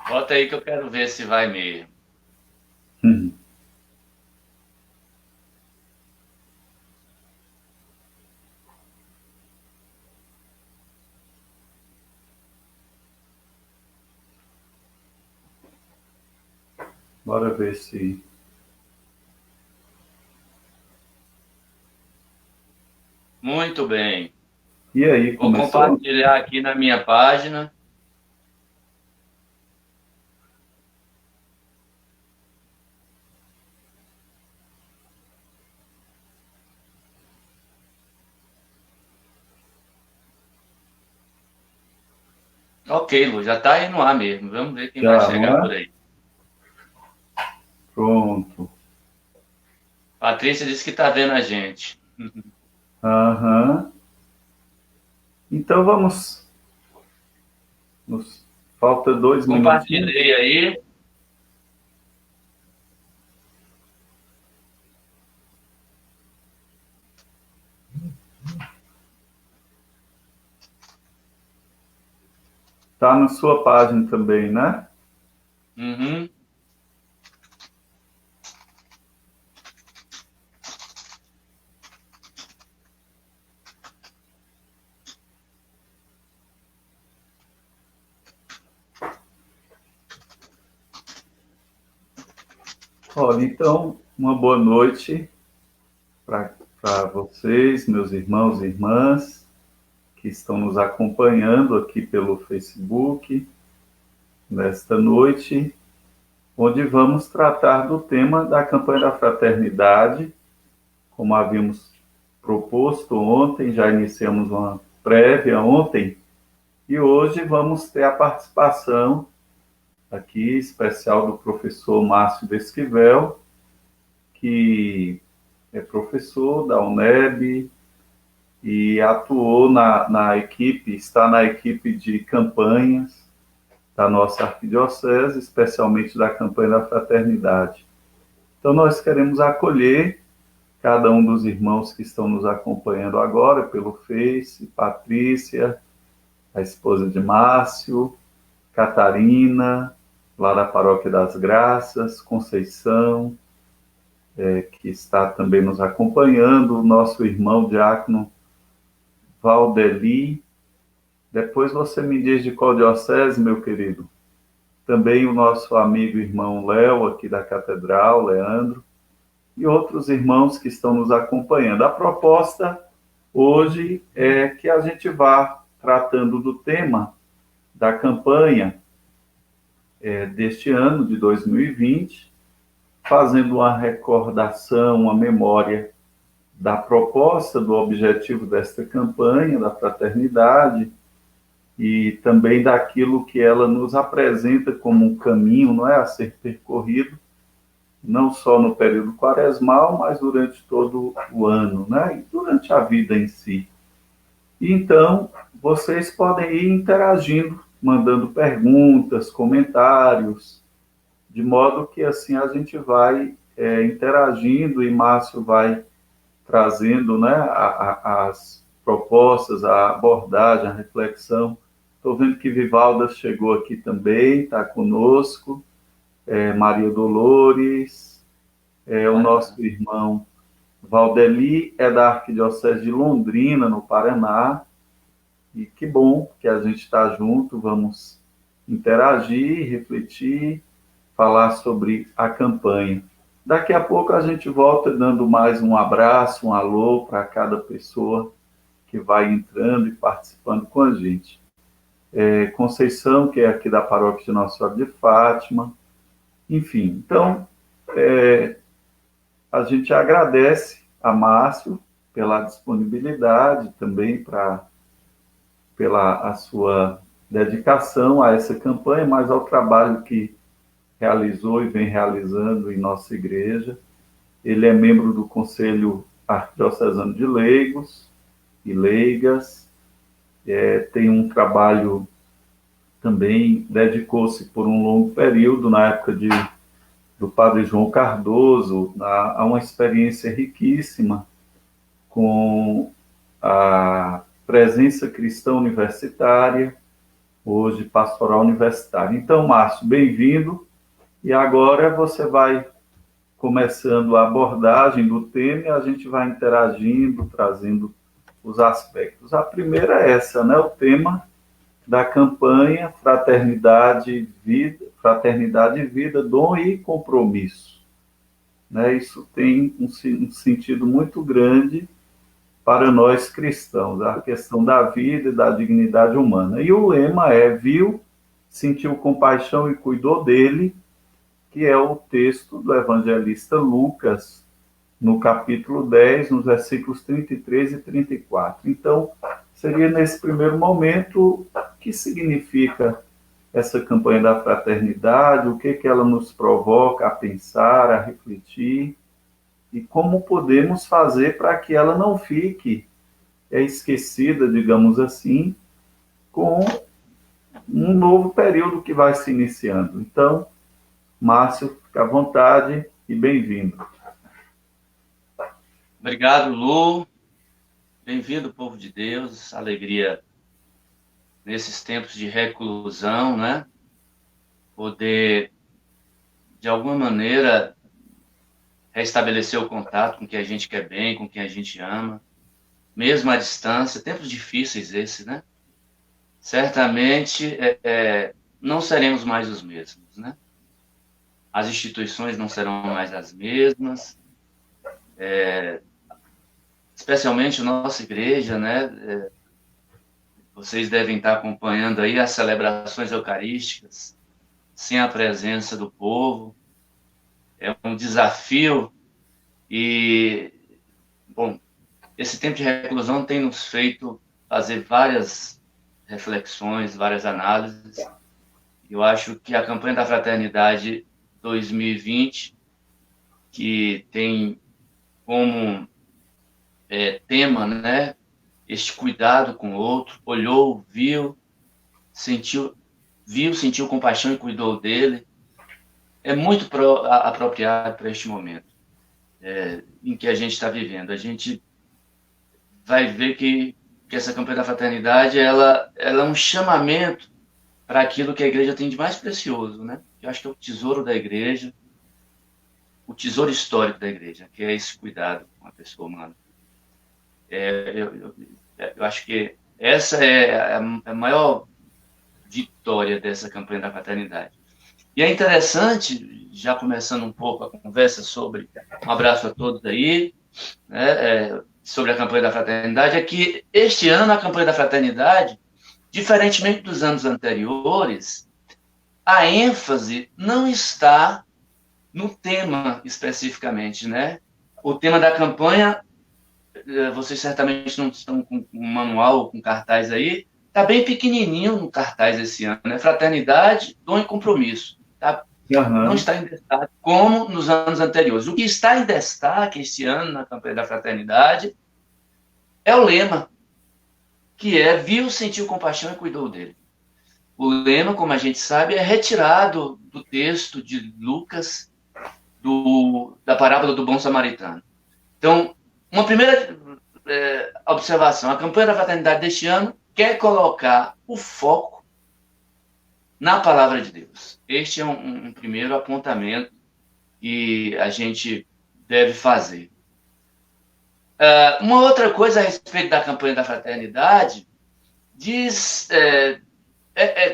Bota aí que eu quero ver se vai mesmo. Hum. Bora ver se. Muito bem. E aí, Vou começou? compartilhar aqui na minha página. Ok, Lu, já está aí no ar mesmo. Vamos ver quem vai Já, não chegar por é? aí. Pronto. Patrícia disse que está vendo a gente. Aham. Então falta 2 minutinhos. Compartilhei aí. Tá na sua página também, né? Uhum. Olha, então, uma boa noite para vocês, meus irmãos e irmãs, que estão nos acompanhando aqui pelo Facebook nesta noite, onde vamos tratar do tema da campanha da fraternidade, como havíamos proposto ontem, já iniciamos uma prévia ontem, e hoje vamos ter a participação aqui especial do professor Márcio Desquivel, que é professor da UNEB e atuou na equipe, está na equipe de campanhas da nossa arquidiocese, especialmente da campanha da fraternidade. Então, nós queremos acolher cada um dos irmãos que estão nos acompanhando agora pelo Face, Patrícia, a esposa de Márcio, Catarina, lá da Paróquia das Graças, Conceição, que está também nos acompanhando, o nosso irmão diácono Valdeli. Depois você me diz de qual diocese, meu querido. Também o nosso amigo irmão Léo, aqui da Catedral, Leandro, e outros irmãos que estão nos acompanhando. A proposta hoje é que a gente vá tratando do tema da campanha deste ano, de 2020, fazendo uma recordação, uma memória da proposta, do objetivo desta campanha, da fraternidade, e também daquilo que ela nos apresenta como um caminho, não é, a ser percorrido, não só no período quaresmal, mas durante todo o ano, né, e durante a vida em si. E então, vocês podem ir interagindo, mandando perguntas, comentários, de modo que assim a gente vai interagindo e Márcio vai trazendo, né, as propostas, a abordagem, a reflexão. Estou vendo que Vivalda chegou aqui também, está conosco, Maria Dolores, o nosso irmão Valdeli é da Arquidiocese de Londrina, no Paraná, e que bom que a gente está junto, vamos interagir, refletir, falar sobre a campanha. Daqui a pouco a gente volta dando mais um abraço, um alô para cada pessoa que vai entrando e participando com a gente. Conceição, que é aqui da paróquia de Nossa Senhora de Fátima, enfim. Então, a gente agradece a Márcio pela disponibilidade também pela a sua dedicação a essa campanha, mas ao trabalho que realizou e vem realizando em nossa igreja. Ele é membro do Conselho Arquidiocesano de Leigos e Leigas, tem um trabalho também, dedicou-se por um longo período, na época do padre João Cardoso, a uma experiência riquíssima com a presença cristã universitária, hoje pastoral universitária. Então, Márcio, bem-vindo. E agora você vai começando a abordagem do tema e a gente vai interagindo, trazendo os aspectos. A primeira é essa, né? O tema da campanha Fraternidade, Vida, Dom e Compromisso. Né? Isso tem um sentido muito grande para nós cristãos, a questão da vida e da dignidade humana. E o lema é: viu, sentiu compaixão e cuidou dele, que é o texto do evangelista Lucas, no capítulo 10, nos versículos 33 e 34. Então, seria nesse primeiro momento, o que significa essa campanha da fraternidade, o que ela nos provoca a pensar, a refletir, e como podemos fazer para que ela não fique esquecida, digamos assim, com um novo período que vai se iniciando. Então, Márcio, fica à vontade e bem-vindo. Obrigado, Lu. Bem-vindo, povo de Deus. Alegria nesses tempos de reclusão, né? Poder, de alguma maneira, restabelecer o contato com quem a gente quer bem, com quem a gente ama, mesmo à distância. Tempos difíceis esses, né? Certamente não seremos mais os mesmos, né? As instituições não serão mais as mesmas, especialmente a nossa igreja, né? Vocês devem estar acompanhando aí as celebrações eucarísticas, sem a presença do povo. É um desafio e, bom, esse tempo de reclusão tem nos feito fazer várias reflexões, várias análises. Eu acho que a campanha da Fraternidade 2020, que tem como tema, né, este cuidado com o outro, olhou, sentiu compaixão e cuidou dele, é muito apropriado para este momento em que a gente está vivendo. A gente vai ver que essa campanha da fraternidade ela é um chamamento para aquilo que a igreja tem de mais precioso, né? Eu acho que é o tesouro da igreja, o tesouro histórico da igreja, que é esse cuidado com a pessoa humana. Eu acho que essa é a maior vitória dessa campanha da fraternidade. E é interessante, já começando um pouco a conversa sobre, um abraço a todos aí, né, sobre a campanha da fraternidade, é que este ano a campanha da fraternidade, diferentemente dos anos anteriores, a ênfase não está no tema especificamente, né? O tema da campanha, vocês certamente não estão com um manual, com cartaz aí, está bem pequenininho no cartaz esse ano, né? Fraternidade, dom e compromisso. Tá? Uhum. Não está em destaque como nos anos anteriores. O que está em destaque este ano na campanha da fraternidade é o lema, que é: viu, sentiu compaixão e cuidou dele. O lema, como a gente sabe, é retirado do texto de Lucas, da parábola do bom samaritano. Então, uma primeira observação: a campanha da fraternidade deste ano quer colocar o foco na palavra de Deus. Este é um primeiro apontamento que a gente deve fazer. Uma outra coisa a respeito da campanha da fraternidade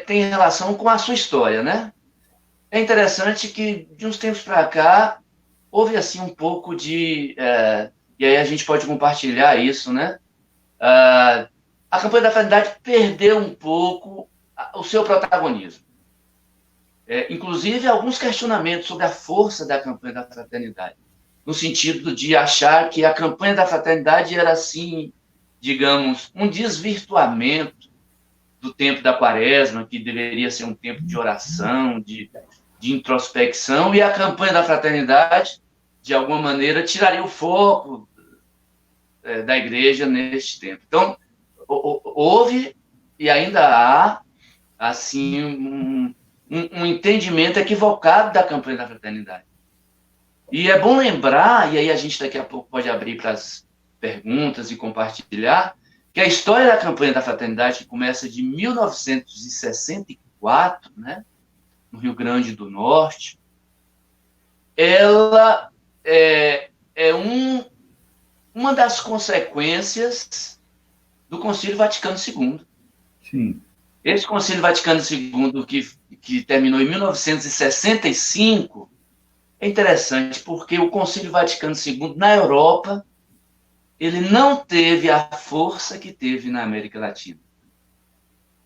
tem relação com a sua história, né? É interessante que, de uns tempos para cá, houve assim um pouco de... e aí a gente pode compartilhar isso, né? A campanha da fraternidade perdeu um pouco o seu protagonismo. Inclusive, alguns questionamentos sobre a força da campanha da fraternidade, no sentido de achar que a campanha da fraternidade era, assim, digamos, um desvirtuamento do tempo da quaresma, que deveria ser um tempo de oração, de introspecção, e a campanha da fraternidade, de alguma maneira, tiraria o foco da igreja neste tempo. Então, houve e ainda há, assim, um entendimento equivocado da campanha da fraternidade. E é bom lembrar, e aí a gente daqui a pouco pode abrir para as perguntas e compartilhar, que a história da campanha da fraternidade, que começa de 1964, né, no Rio Grande do Norte, ela uma das consequências do Concílio Vaticano II. Sim. Esse Concílio Vaticano II, que terminou em 1965, é interessante, porque o Concílio Vaticano II, na Europa, ele não teve a força que teve na América Latina.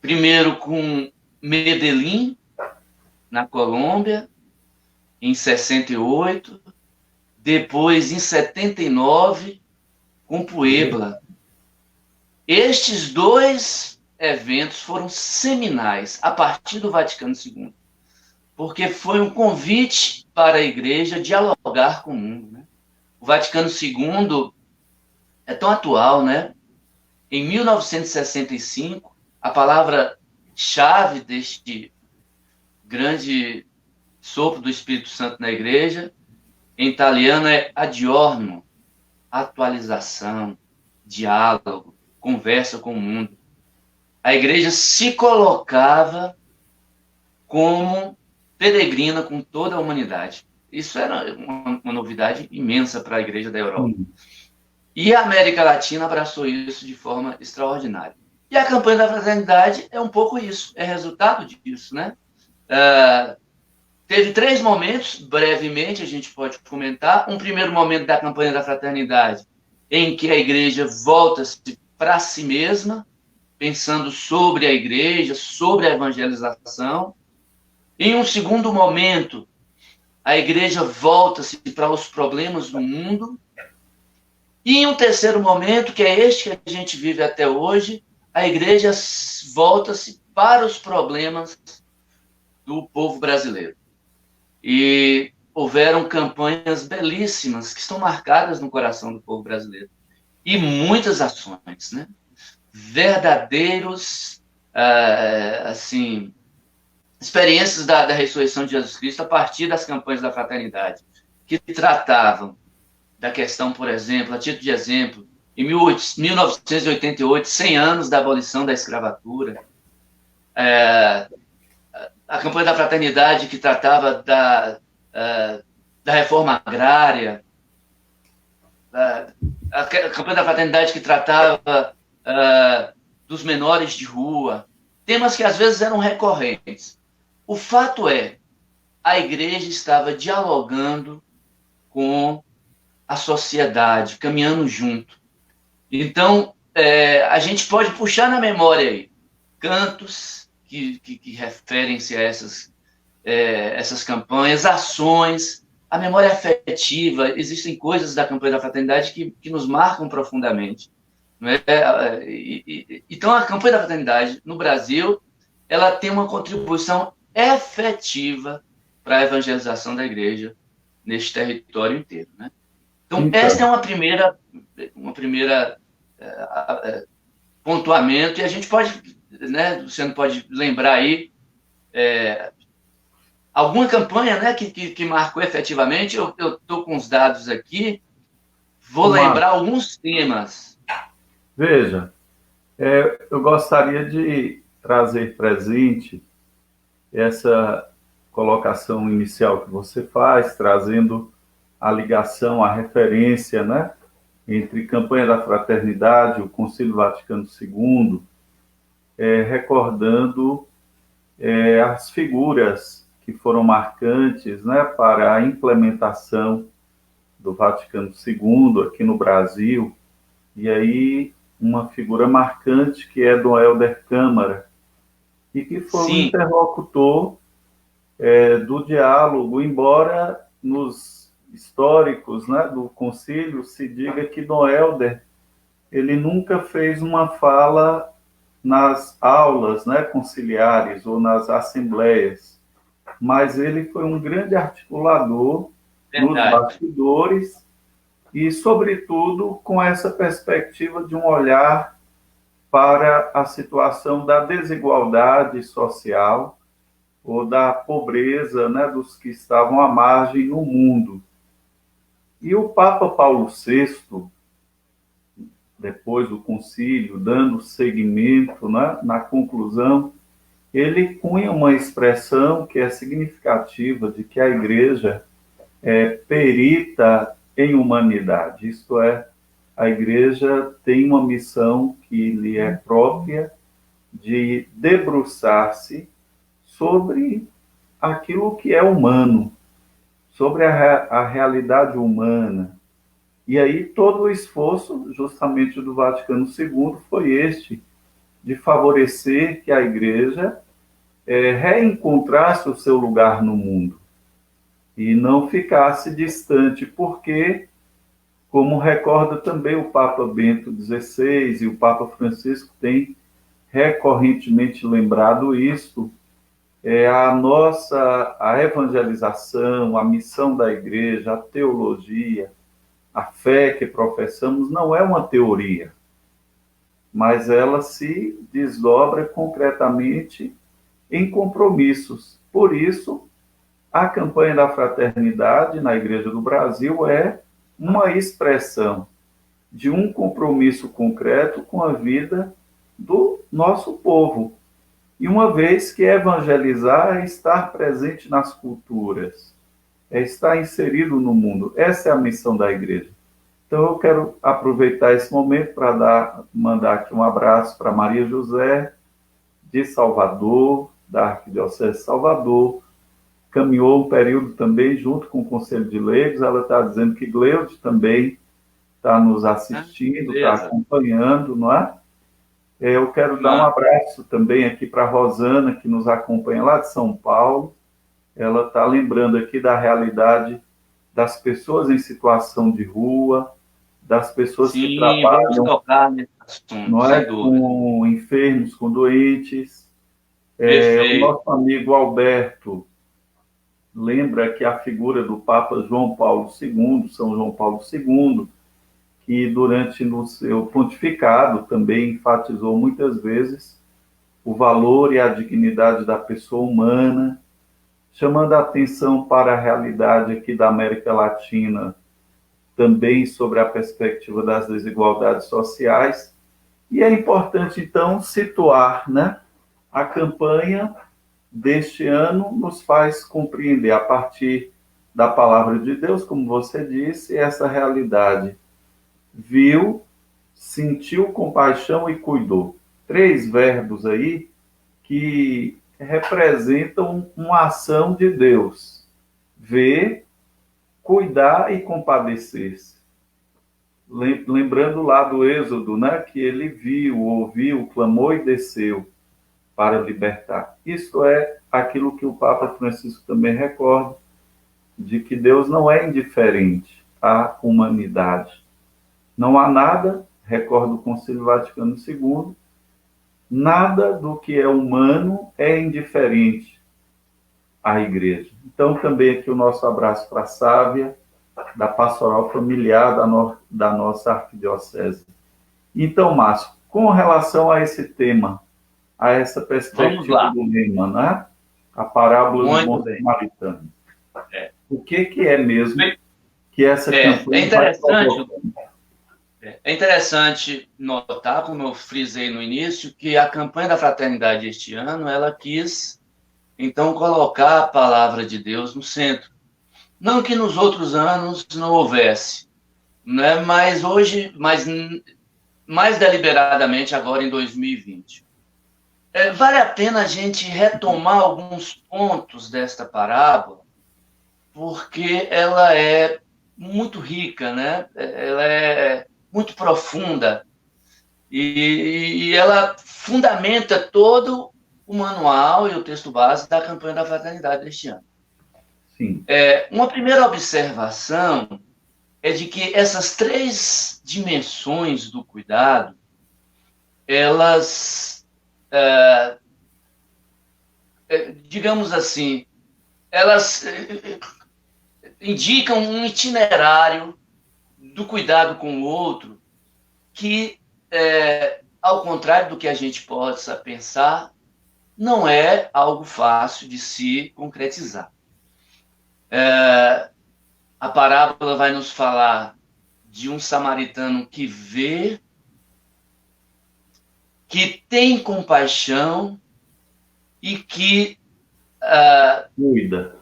Primeiro com Medellín, na Colômbia, em 68, depois em 79, com Puebla. Estes dois eventos foram seminais a partir do Vaticano II, porque foi um convite para a igreja dialogar com o mundo, né? O Vaticano II é tão atual, né? Em 1965, a palavra-chave deste grande sopro do Espírito Santo na igreja, em italiano, é adorno, atualização, diálogo, conversa com o mundo. A igreja se colocava como peregrina com toda a humanidade. Isso era uma novidade imensa para a igreja da Europa. E a América Latina abraçou isso de forma extraordinária. E a campanha da fraternidade é um pouco isso, é resultado disso, né? Teve 3 momentos, brevemente a gente pode comentar. Um primeiro momento da campanha da fraternidade, em que a igreja volta-se para si mesma, pensando sobre a igreja, sobre a evangelização. Em um segundo momento, a igreja volta-se para os problemas do mundo. E em um terceiro momento, que é este que a gente vive até hoje, a igreja volta-se para os problemas do povo brasileiro. E houveram campanhas belíssimas que estão marcadas no coração do povo brasileiro. E muitas ações, né? Verdadeiros, assim, experiências da ressurreição de Jesus Cristo a partir das campanhas da fraternidade, que tratavam da questão, por exemplo, a título de exemplo, em 1988, 100 anos da abolição da escravatura, a campanha da fraternidade que tratava da reforma agrária, a campanha da fraternidade que tratava dos menores de rua, temas que às vezes eram recorrentes. O fato é, a igreja estava dialogando com a sociedade, caminhando junto. Então, a gente pode puxar na memória aí cantos que referem-se a essas campanhas, ações, a memória afetiva. Existem coisas da campanha da fraternidade que nos marcam profundamente. Não é? Então, a campanha da fraternidade no Brasil, ela tem uma contribuição efetiva para a evangelização da igreja neste território inteiro, né? Então, esta é uma primeira pontuamento, e a gente pode, né, você não pode lembrar aí alguma campanha, né, que marcou efetivamente. Eu estou com os dados aqui, vou lembrar alguns temas. Veja, eu gostaria de trazer presente essa colocação inicial que você faz, trazendo a ligação, a referência, né, entre campanha da fraternidade, o Concílio Vaticano II, recordando as figuras que foram marcantes, né, para a implementação do Vaticano II aqui no Brasil. E aí uma figura marcante que é Dom Helder Câmara, e que foi o interlocutor do diálogo, embora nos históricos, né, do concílio se diga que Dom Helder ele nunca fez uma fala nas aulas, né, conciliares ou nas assembleias, mas ele foi um grande articulador nos bastidores e, sobretudo, com essa perspectiva de um olhar para a situação da desigualdade social ou da pobreza, né, dos que estavam à margem no mundo. E o Papa Paulo VI, depois do concílio, dando seguimento, né, na conclusão, ele cunha uma expressão que é significativa de que a igreja é perita em humanidade, isto é, a igreja tem uma missão que lhe é própria de debruçar-se sobre aquilo que é humano, sobre a realidade humana. E aí todo o esforço, justamente do Vaticano II, foi este, de favorecer que a igreja reencontrasse o seu lugar no mundo e não ficasse distante, porque, como recorda também o Papa Bento XVI e o Papa Francisco tem recorrentemente lembrado isso, a evangelização, a missão da igreja, a teologia, a fé que professamos não é uma teoria, mas ela se desdobra concretamente em compromissos. Por isso, a campanha da fraternidade na Igreja do Brasil é uma expressão de um compromisso concreto com a vida do nosso povo. E uma vez que evangelizar é estar presente nas culturas, é estar inserido no mundo. Essa é a missão da igreja. Então eu quero aproveitar esse momento para mandar aqui um abraço para Maria José, de Salvador, da Arquidiocese de Salvador, caminhou um período também junto com o Conselho de Leigos. Ela está dizendo que Gleude também está nos assistindo, está acompanhando, não é? Eu quero dar um abraço também aqui para a Rosana, que nos acompanha lá de São Paulo. Ela está lembrando aqui da realidade das pessoas em situação de rua, das pessoas que trabalham, tocar nesse assunto, não é, com enfermos, com doentes. O nosso amigo Alberto lembra que a figura do Papa João Paulo II, São João Paulo II, que durante no seu pontificado também enfatizou muitas vezes o valor e a dignidade da pessoa humana, chamando a atenção para a realidade aqui da América Latina, também sobre a perspectiva das desigualdades sociais. E é importante, então, situar, né? A campanha deste ano nos faz compreender, a partir da palavra de Deus, como você disse, essa realidade. Viu, sentiu compaixão e cuidou. 3 verbos aí que representam uma ação de Deus. Ver, cuidar e compadecer-se. Lembrando lá do Êxodo, né, que ele viu, ouviu, clamou e desceu para libertar. Isso é aquilo que o Papa Francisco também recorda, de que Deus não é indiferente à humanidade. Não há nada, recorda o Concílio Vaticano II, nada do que é humano é indiferente à Igreja. Então, também aqui o nosso abraço para a Sávia, da Pastoral Familiar da nossa Arquidiocese. Então, Márcio, com relação a esse tema, a essa perspectiva do lema, né? A parábola do bom samaritano. O que é mesmo que essa campanha vai provocar? É interessante notar, como eu frisei no início, que a campanha da fraternidade este ano, ela quis, então, colocar a palavra de Deus no centro. Não que nos outros anos não houvesse, né? Mas hoje, mais deliberadamente agora em 2020. Vale a pena a gente retomar alguns pontos desta parábola, porque ela é muito rica, né? Ela é muito profunda e ela fundamenta todo o manual e o texto base da campanha da fraternidade deste ano. Sim. Uma primeira observação é de que essas 3 dimensões do cuidado, elas, digamos assim, elas indicam um itinerário do cuidado com o outro que, ao contrário do que a gente possa pensar, não é algo fácil de se concretizar. A parábola vai nos falar de um samaritano que vê que tem compaixão e que Cuida.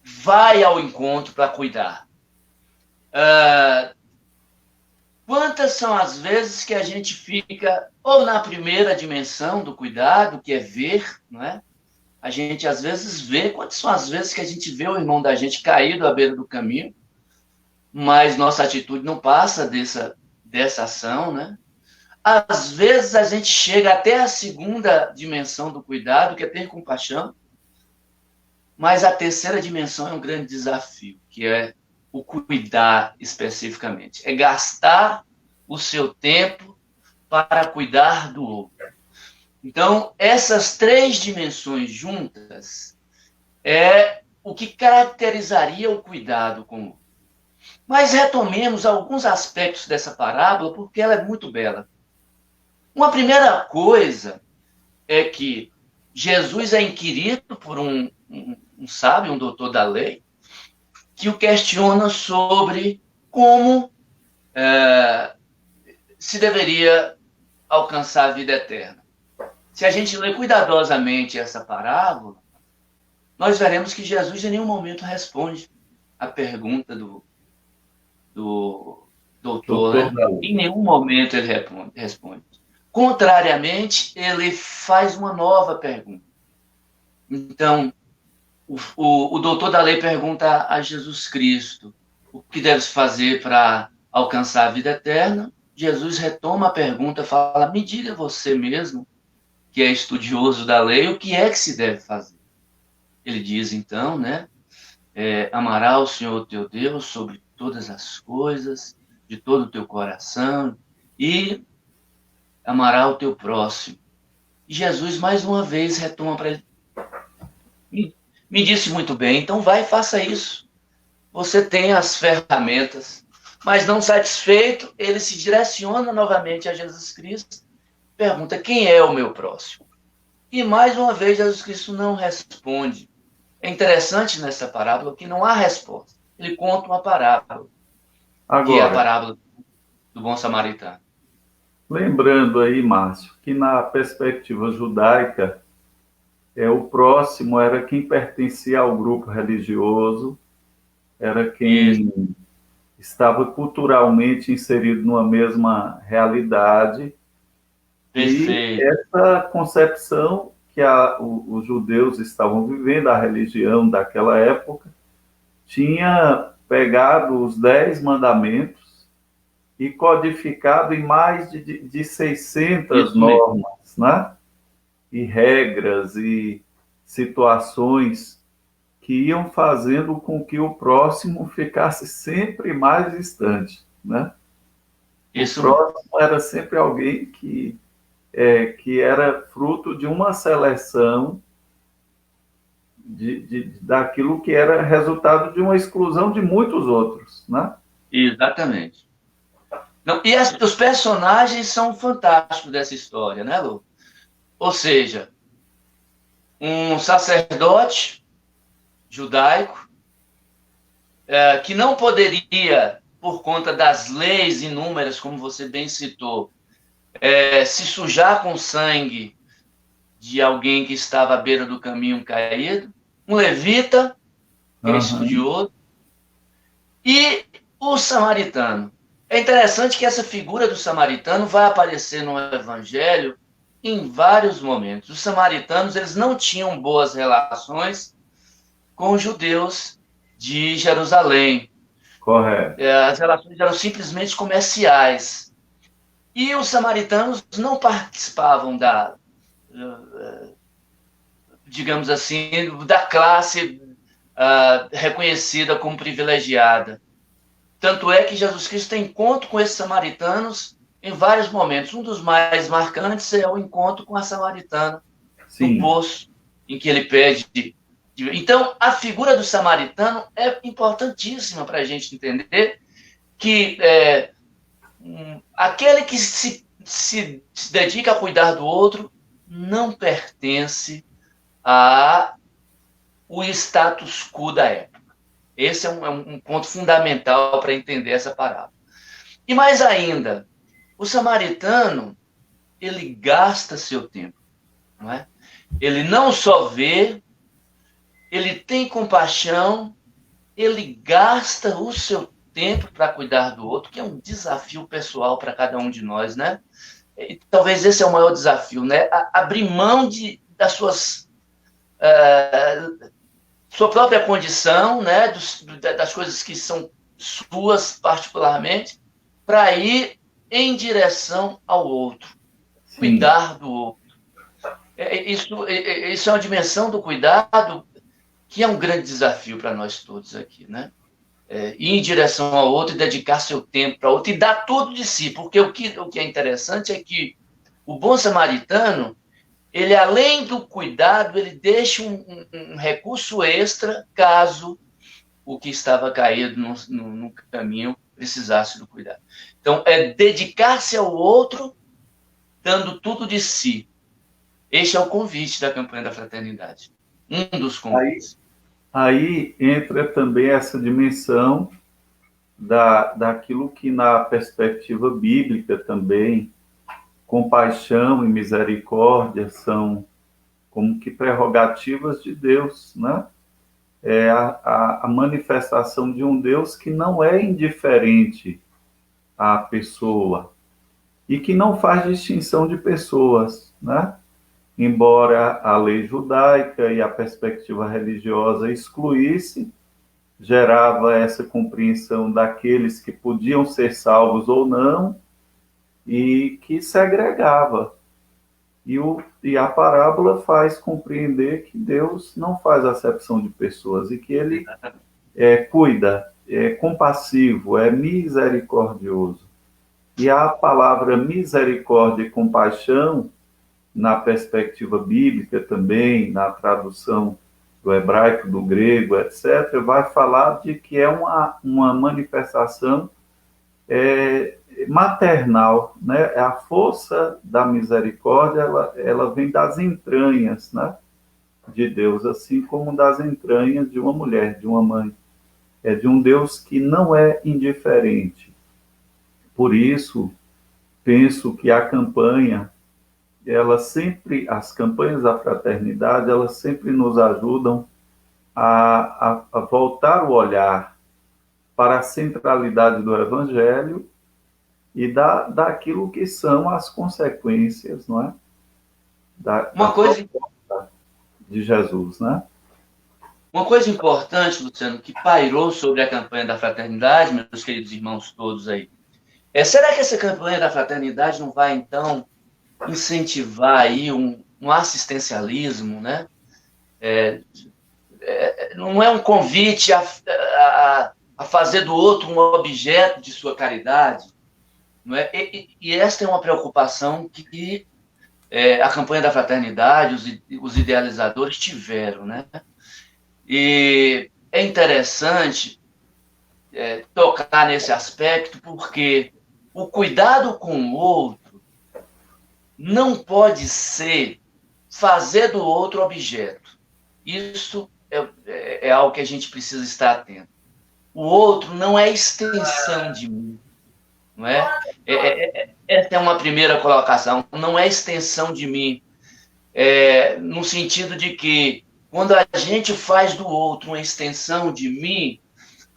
vai ao encontro para cuidar. Quantas são as vezes que a gente fica ou na primeira dimensão do cuidado, que é ver, não é? A gente às vezes vê, quantas são as vezes que a gente vê o irmão da gente caído à beira do caminho, mas nossa atitude não passa dessa ação, né? Às vezes a gente chega até a segunda dimensão do cuidado, que é ter compaixão, mas a terceira dimensão é um grande desafio, que é o cuidar especificamente. É gastar o seu tempo para cuidar do outro. Então, essas três dimensões juntas é o que caracterizaria o cuidado com o outro. Mas retomemos alguns aspectos dessa parábola, porque ela é muito bela. Uma primeira coisa é que Jesus é inquirido por um sábio, um doutor da lei, que o questiona sobre como se deveria alcançar a vida eterna. Se a gente ler cuidadosamente essa parábola, nós veremos que Jesus em nenhum momento responde a pergunta do doutor, né? Em nenhum momento ele responde. Contrariamente, ele faz uma nova pergunta. Então, o doutor da lei pergunta a Jesus Cristo o que deve fazer para alcançar a vida eterna. Jesus retoma a pergunta, fala, me diga você mesmo, que é estudioso da lei, o que é que se deve fazer? Ele diz, então, né? Amará o Senhor teu Deus sobre todas as coisas, de todo o teu coração, e amará o teu próximo. E Jesus, mais uma vez, retoma para ele. Me disse muito bem, então vai e faça isso. Você tem as ferramentas. Mas não satisfeito, ele se direciona novamente a Jesus Cristo, pergunta, quem é o meu próximo? E mais uma vez, Jesus Cristo não responde. É interessante nessa parábola que não há resposta. Ele conta uma parábola, que é a parábola do bom samaritano. Lembrando aí, Márcio, que na perspectiva judaica, o próximo era quem pertencia ao grupo religioso, era quem estava culturalmente inserido numa mesma realidade. Perfeito. E essa concepção que os judeus estavam vivendo, a religião daquela época, tinha pegado os 10 mandamentos e codificado em mais de 600 normas, né? E regras e situações que iam fazendo com que o próximo ficasse sempre mais distante, né? O próximo era sempre alguém que era fruto de uma seleção daquilo que era resultado de uma exclusão de muitos outros, né? Exatamente. Não, e os personagens são fantásticos dessa história, né, Lu? Ou seja, um sacerdote judaico que não poderia, por conta das leis inúmeras, como você bem citou, se sujar com sangue de alguém que estava à beira do caminho caído, um levita, que é estudioso, e o samaritano. É interessante que essa figura do samaritano vai aparecer no Evangelho em vários momentos. Os samaritanos, eles não tinham boas relações com os judeus de Jerusalém. Correto. As relações eram simplesmente comerciais. E os samaritanos não participavam digamos assim, da classe reconhecida como privilegiada. Tanto é que Jesus Cristo tem encontro com esses samaritanos em vários momentos. Um dos mais marcantes é o encontro com a samaritana no poço, em que ele pede. Então, a figura do samaritano é importantíssima para a gente entender que aquele que se dedica a cuidar do outro não pertence ao status quo da época. Esse é um ponto fundamental para entender essa parábola. E mais ainda, o samaritano, ele gasta seu tempo, não é? Ele não só vê, ele tem compaixão, ele gasta o seu tempo para cuidar do outro, que é um desafio pessoal para cada um de nós, né? E talvez esse é o maior desafio, né? Abrir mão das sua própria condição, né? Das coisas que são suas particularmente, para ir em direção ao outro, Sim. Cuidar do outro. Isso é uma dimensão do cuidado que é um grande desafio para nós todos aqui, né? Ir em direção ao outro e dedicar seu tempo para o outro e dar tudo de si, porque o que é interessante é que o bom samaritano, ele, além do cuidado, ele deixa um recurso extra caso o que estava caído no caminho precisasse do cuidado. Então, é dedicar-se ao outro, dando tudo de si. Este é o convite da campanha da fraternidade. Um dos convites. Aí entra também essa dimensão daquilo que, na perspectiva bíblica também, compaixão e misericórdia são como que prerrogativas de Deus, né? É a manifestação de um Deus que não é indiferente à pessoa e que não faz distinção de pessoas, né? Embora a lei judaica e a perspectiva religiosa excluísse, gerava essa compreensão daqueles que podiam ser salvos ou não, e que segregava. E a parábola faz compreender que Deus não faz acepção de pessoas e que ele cuida, é compassivo, é misericordioso. E a palavra misericórdia e compaixão, na perspectiva bíblica também, na tradução do hebraico, do grego, etc., vai falar de que é uma manifestação maternal, né? A força da misericórdia, ela vem das entranhas, né, de Deus, assim como das entranhas de uma mulher, de uma mãe. É de um Deus que não é indiferente. Por isso, penso que a campanha, as campanhas da fraternidade, elas sempre nos ajudam a voltar o olhar para a centralidade do Evangelho e daquilo que são as consequências, não é? Uma coisa de Jesus, né? Uma coisa importante, Luciano, que pairou sobre a campanha da fraternidade, meus queridos irmãos todos aí, será que essa campanha da fraternidade não vai, então, incentivar aí um assistencialismo, né? Não é um convite a fazer do outro um objeto de sua caridade, não é? E esta é uma preocupação que a campanha da fraternidade, os idealizadores tiveram, né? E é interessante tocar nesse aspecto, porque o cuidado com o outro não pode ser fazer do outro objeto. Isso é algo que a gente precisa estar atento. O outro não é extensão de mim, não é? Essa é uma primeira colocação. Não é extensão de mim, no sentido de que quando a gente faz do outro uma extensão de mim,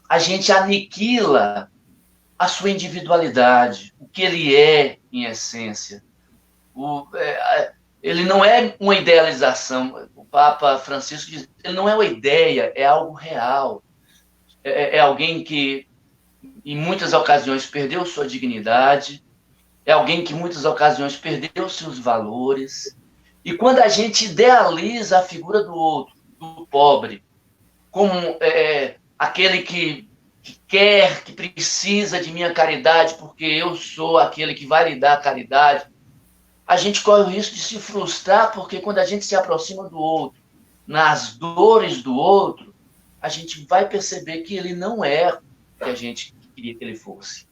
a gente aniquila a sua individualidade, o que ele é em essência. Ele não é uma idealização. O Papa Francisco diz, ele não é uma ideia, é algo real. É alguém que, em muitas ocasiões, perdeu sua dignidade, é alguém que, em muitas ocasiões, perdeu seus valores. E quando a gente idealiza a figura do outro, do pobre, como aquele que quer, que precisa de minha caridade, porque eu sou aquele que vai lhe dar a caridade, a gente corre o risco de se frustrar, porque quando a gente se aproxima do outro, nas dores do outro, a gente vai perceber que ele não é o que a gente queria que ele fosse.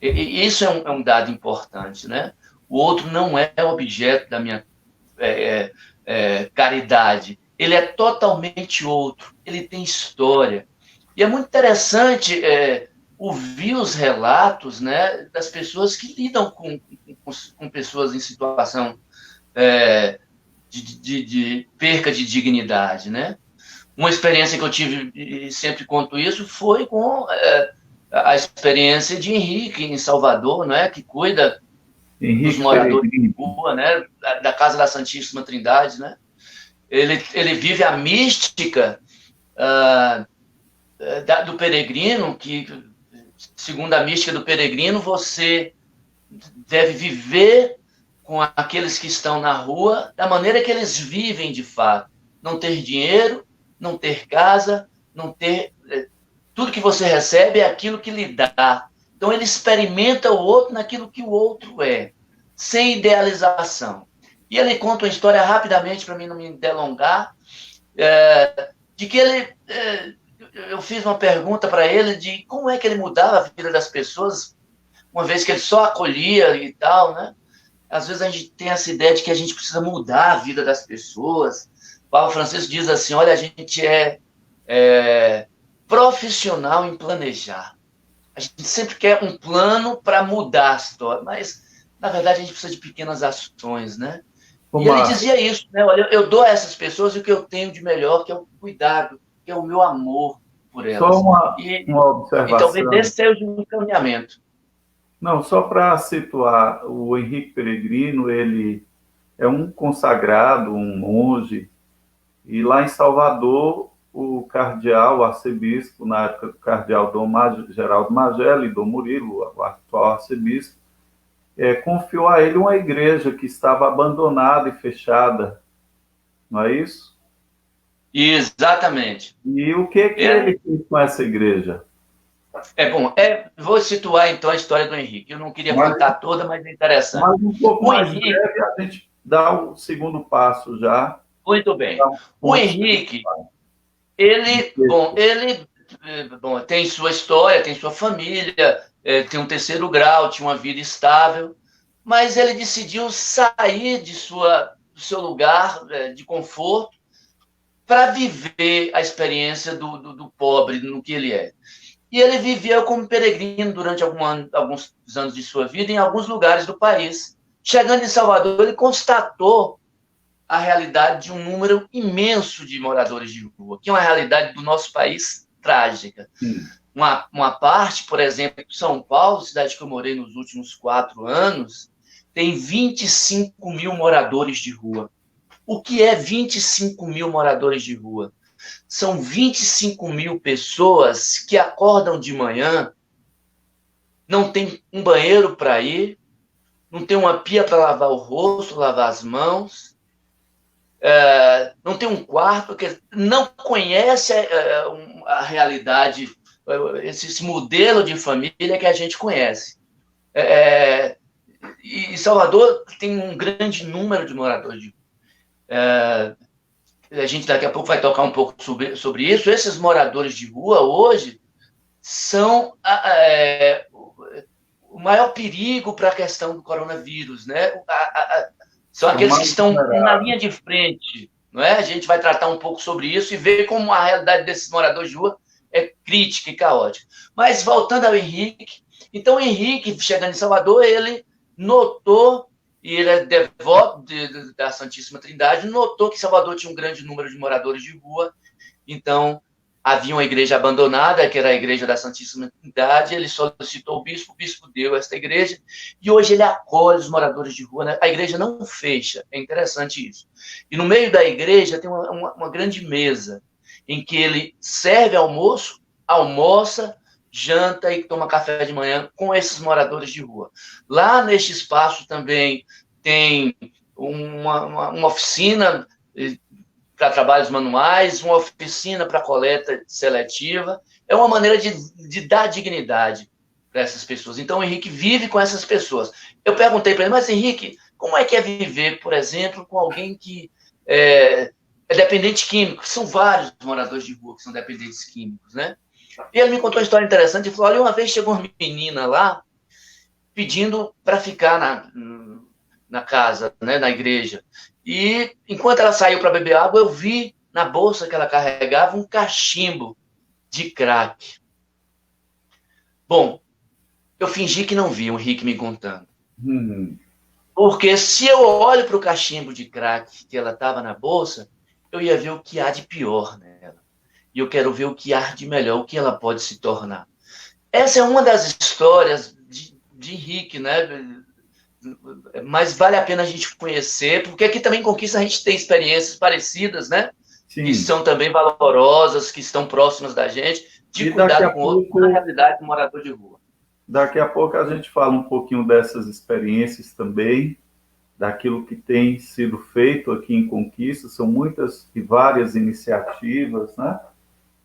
E isso é um dado importante, né? O outro não é objeto da minha caridade. Ele é totalmente outro. Ele tem história. E é muito interessante ouvir os relatos, né, das pessoas que lidam com pessoas em situação de perca de dignidade, né? Uma experiência que eu tive, e sempre conto isso, foi com a experiência de Henrique, em Salvador, né, que cuida dos Henrique moradores de Peregrino. rua, né, da Casa da Santíssima Trindade, né? Ele vive a mística do peregrino, que, segundo a mística do peregrino, você deve viver com aqueles que estão na rua da maneira que eles vivem de fato. Não ter dinheiro, não ter casa, não ter... Tudo que você recebe é aquilo que lhe dá. Então, ele experimenta o outro naquilo que o outro é, sem idealização. E ele conta uma história rapidamente, para mim não me delongar, de que ele... eu fiz uma pergunta para ele de como é que ele mudava a vida das pessoas, uma vez que ele só acolhia e tal, né? Às vezes a gente tem essa ideia de que a gente precisa mudar a vida das pessoas. Papa Francisco diz assim, olha, a gente é profissional em planejar. A gente sempre quer um plano para mudar a história, mas, na verdade, a gente precisa de pequenas ações, né? E ele dizia isso, né? Olha, eu dou a essas pessoas o que eu tenho de melhor, que é o cuidado, que é o meu amor por elas. Só uma E talvez observação. esse seja o encaminhamento. Não, só para situar, o Henrique Peregrino, ele é um consagrado, um monge, e lá em Salvador, o cardeal, o arcebispo, na época do cardeal Dom Geraldo Magela e Dom Murilo, o atual arcebispo, confiou a ele uma igreja que estava abandonada e fechada, não é isso? Exatamente. E o que ele fez com essa igreja? Bom, vou situar então a história do Henrique. Eu não queria contar toda, mas é interessante. Mas um pouco mais breve, a gente dá o segundo passo já. Muito bem. O Henrique, ele tem sua história, tem sua família, tem um terceiro grau, tinha uma vida estável, mas ele decidiu sair do seu lugar de conforto para viver a experiência do pobre, no que ele é. E ele vivia como peregrino durante alguns anos de sua vida em alguns lugares do país. Chegando em Salvador, ele constatou a realidade de um número imenso de moradores de rua, que é uma realidade do nosso país trágica. Uma parte, por exemplo, de São Paulo, cidade que eu morei nos últimos 4 anos, tem 25 mil moradores de rua. O que é 25 mil moradores de rua? São 25 mil pessoas que acordam de manhã, não tem um banheiro para ir, não tem uma pia para lavar o rosto, lavar as mãos, não tem um quarto, porque não conhece a realidade, esse modelo de família que a gente conhece. E Salvador tem um grande número de moradores de rua. A gente daqui a pouco vai tocar um pouco sobre isso. Esses moradores de rua hoje são o maior perigo para a questão do coronavírus, né? São aqueles que estão na linha de frente, não é? A gente vai tratar um pouco sobre isso e ver como a realidade desses moradores de rua é crítica e caótica. Mas voltando ao Henrique, então o Henrique, chegando em Salvador, ele notou, e ele é devoto da Santíssima Trindade, notou que Salvador tinha um grande número de moradores de rua, então havia uma igreja abandonada, que era a igreja da Santíssima Trindade, ele solicitou o bispo deu esta igreja, e hoje ele acolhe os moradores de rua, né? A igreja não fecha, é interessante isso. E no meio da igreja tem uma grande mesa, em que ele serve almoço, almoça, janta e toma café de manhã com esses moradores de rua. Lá neste espaço também tem uma oficina para trabalhos manuais, uma oficina para coleta seletiva. É uma maneira de dar dignidade para essas pessoas. Então, o Henrique vive com essas pessoas. Eu perguntei para ele, mas Henrique, como é que é viver, por exemplo, com alguém que é dependente químico? São vários moradores de rua que são dependentes químicos, né? E ele me contou uma história interessante e falou, olha, uma vez chegou uma menina lá pedindo para ficar na casa, né, na igreja. E enquanto ela saiu para beber água, eu vi na bolsa que ela carregava um cachimbo de crack. Bom, eu fingi que não vi o Henrique me contando. Uhum. Porque se eu olho para o cachimbo de crack que ela estava na bolsa, eu ia ver o que há de pior nela. E eu quero ver o que há de melhor, o que ela pode se tornar. Essa é uma das histórias de Henrique, né? Mas vale a pena a gente conhecer, porque aqui também em Conquista a gente tem experiências parecidas, né? Que Sim. são também valorosas, que estão próximas da gente, de E daqui a cuidado com o outro, na pouco, realidade, do morador de rua. a gente fala um pouquinho dessas experiências também, daquilo que tem sido feito aqui em Conquista. São muitas e várias iniciativas, né?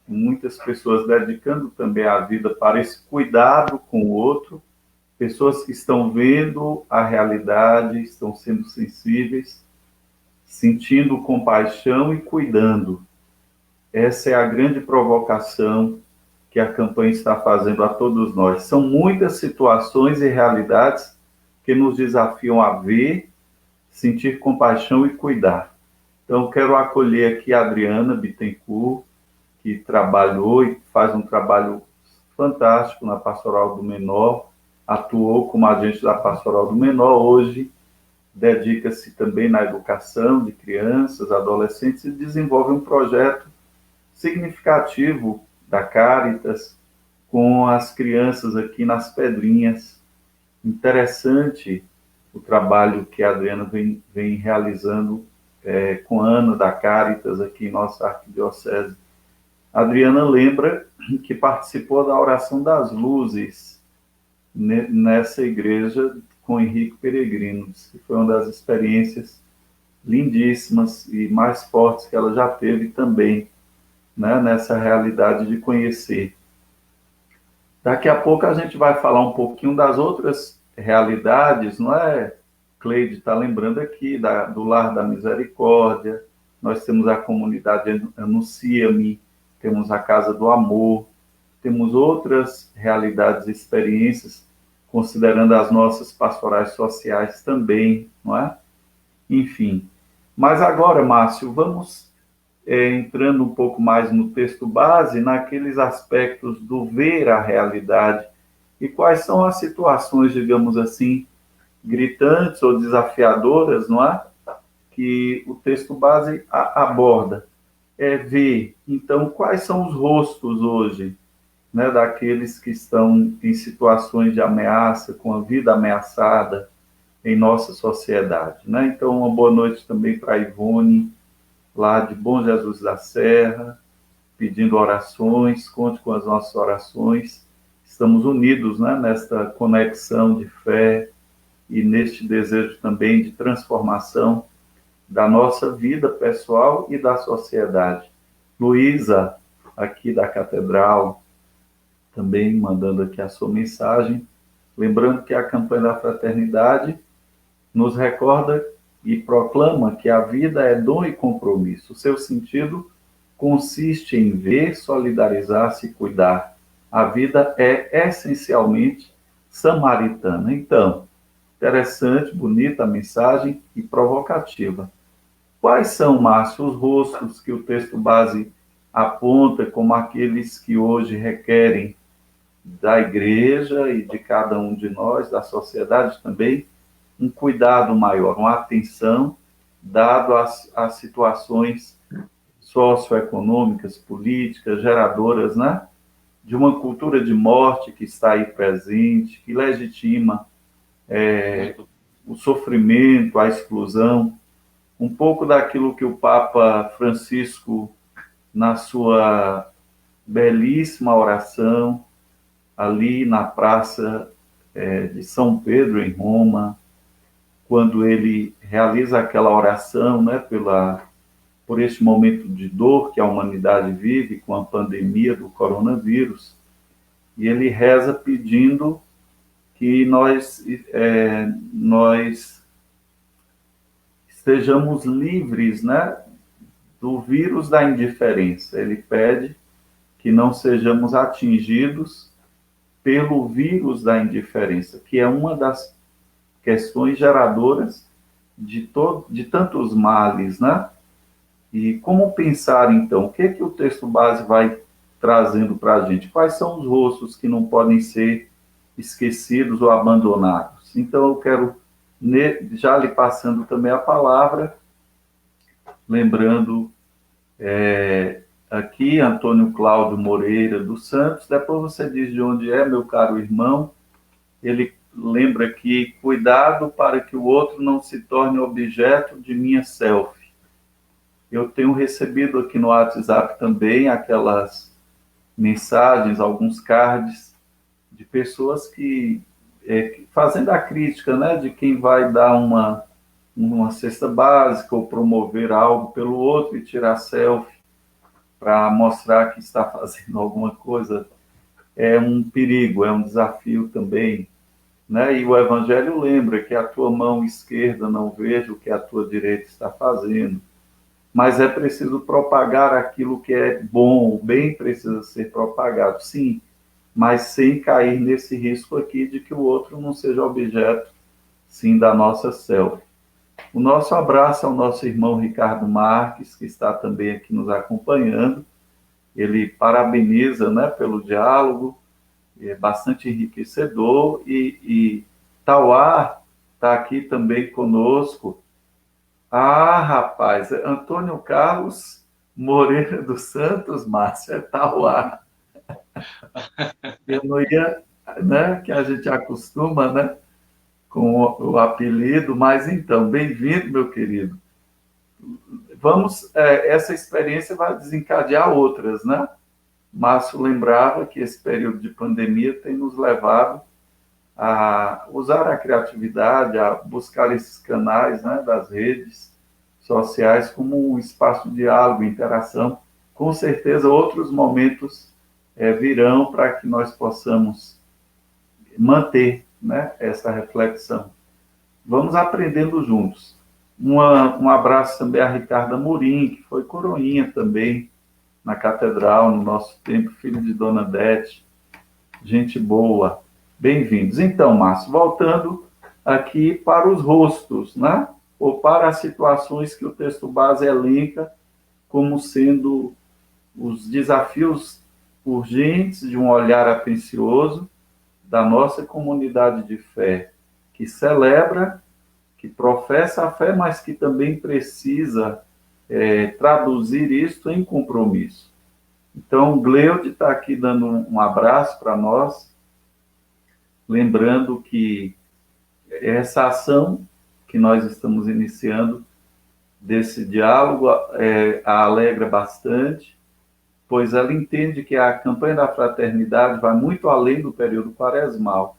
Muitas pessoas dedicando também a vida para esse cuidado com o outro, pessoas que estão vendo a realidade, estão sendo sensíveis, sentindo compaixão e cuidando. Essa é a grande provocação que a campanha está fazendo a todos nós. São muitas situações e realidades que nos desafiam a ver, sentir compaixão e cuidar. Então, quero acolher aqui a Adriana Bittencourt, que trabalhou e faz um trabalho fantástico na Pastoral do Menor, atuou como agente da Pastoral do Menor, hoje dedica-se também na educação de crianças, adolescentes e desenvolve um projeto significativo da Caritas com as crianças aqui nas Pedrinhas. Interessante o trabalho que a Adriana vem realizando com a Ana da Caritas aqui em nossa arquidiocese. A Adriana lembra que participou da oração das luzes nessa igreja com Henrique Peregrino. Foi uma das experiências lindíssimas e mais fortes que ela já teve também, né, nessa realidade de conhecer. Daqui a pouco a gente vai falar um pouquinho das outras realidades, não é? Cleide está lembrando aqui do Lar da Misericórdia, nós temos a comunidade Anuncia-me, temos a Casa do Amor, temos outras realidades e experiências, considerando as nossas pastorais sociais também, não é? Enfim. Mas agora, Márcio, vamos entrando um pouco mais no texto base, naqueles aspectos do ver a realidade e quais são as situações, digamos assim, gritantes ou desafiadoras, não é? Que o texto base aborda. É ver, então, quais são os rostos hoje, né, daqueles que estão em situações de ameaça, com a vida ameaçada em nossa sociedade, né? Então, uma boa noite também para a Ivone, lá de Bom Jesus da Serra, pedindo orações, conte com as nossas orações. Estamos unidos, né, nesta conexão de fé e neste desejo também de transformação da nossa vida pessoal e da sociedade. Luísa, aqui da Catedral, também mandando aqui a sua mensagem, lembrando que a campanha da fraternidade nos recorda e proclama que a vida é dom e compromisso. O seu sentido consiste em ver, solidarizar-se e cuidar. A vida é essencialmente samaritana. Então, interessante, bonita a mensagem e provocativa. Quais são, Márcio, os rostos que o texto base aponta como aqueles que hoje requerem da igreja e de cada um de nós, da sociedade também, um cuidado maior, uma atenção, dado às situações socioeconômicas, políticas, geradoras, né, de uma cultura de morte que está aí presente, que legitima o sofrimento, a exclusão, um pouco daquilo que o Papa Francisco, na sua belíssima oração, ali na praça de São Pedro, em Roma, quando ele realiza aquela oração, né, por este momento de dor que a humanidade vive com a pandemia do coronavírus, e ele reza pedindo que nós estejamos livres, né, do vírus da indiferença. Ele pede que não sejamos atingidos pelo vírus da indiferença, que é uma das questões geradoras de tantos males, né? E como pensar, então, o que o texto base vai trazendo para a gente? Quais são os rostos que não podem ser esquecidos ou abandonados? Então, eu quero, já lhe passando também a palavra, lembrando aqui, Antônio Cláudio Moreira dos Santos, depois você diz de onde é, meu caro irmão. Ele lembra aqui: cuidado para que o outro não se torne objeto de minha selfie. Eu tenho recebido aqui no WhatsApp também aquelas mensagens, alguns cards de pessoas que fazendo a crítica, né, de quem vai dar uma cesta básica ou promover algo pelo outro e tirar selfie para mostrar que está fazendo alguma coisa. É um perigo, é um desafio também, né? E o Evangelho lembra que a tua mão esquerda não veja o que a tua direita está fazendo. Mas é preciso propagar aquilo que é bom, o bem precisa ser propagado, sim, mas sem cair nesse risco aqui de que o outro não seja objeto, sim, da nossa selfie. O nosso abraço ao nosso irmão Ricardo Marques, que está também aqui nos acompanhando. Ele parabeniza, né, pelo diálogo, é bastante enriquecedor, e Tauá está aqui também conosco. Ah, rapaz, Antônio Carlos Moreira dos Santos, Márcio, é Tauá. Eu não ia, né, que a gente acostuma, né, com o apelido, mas então, bem-vindo, meu querido. Vamos, essa experiência vai desencadear outras, né? Márcio lembrava que esse período de pandemia tem nos levado a usar a criatividade, a buscar esses canais, né, das redes sociais como um espaço de diálogo, interação. Com certeza, outros momentos virão para que nós possamos manter, né, essa reflexão. Vamos aprendendo juntos. Um abraço também a Ricardo Amorim, que foi coroinha também na Catedral, no nosso tempo, filho de Dona Dete. Gente boa. Bem-vindos. Então, Márcio, voltando aqui para os rostos, né? Ou para as situações que o texto base elenca como sendo os desafios urgentes de um olhar atencioso da nossa comunidade de fé, que celebra, que professa a fé, mas que também precisa traduzir isso em compromisso. Então, Gleude está aqui dando um abraço para nós, lembrando que essa ação que nós estamos iniciando, desse diálogo, a alegra bastante, pois ela entende que a campanha da fraternidade vai muito além do período quaresmal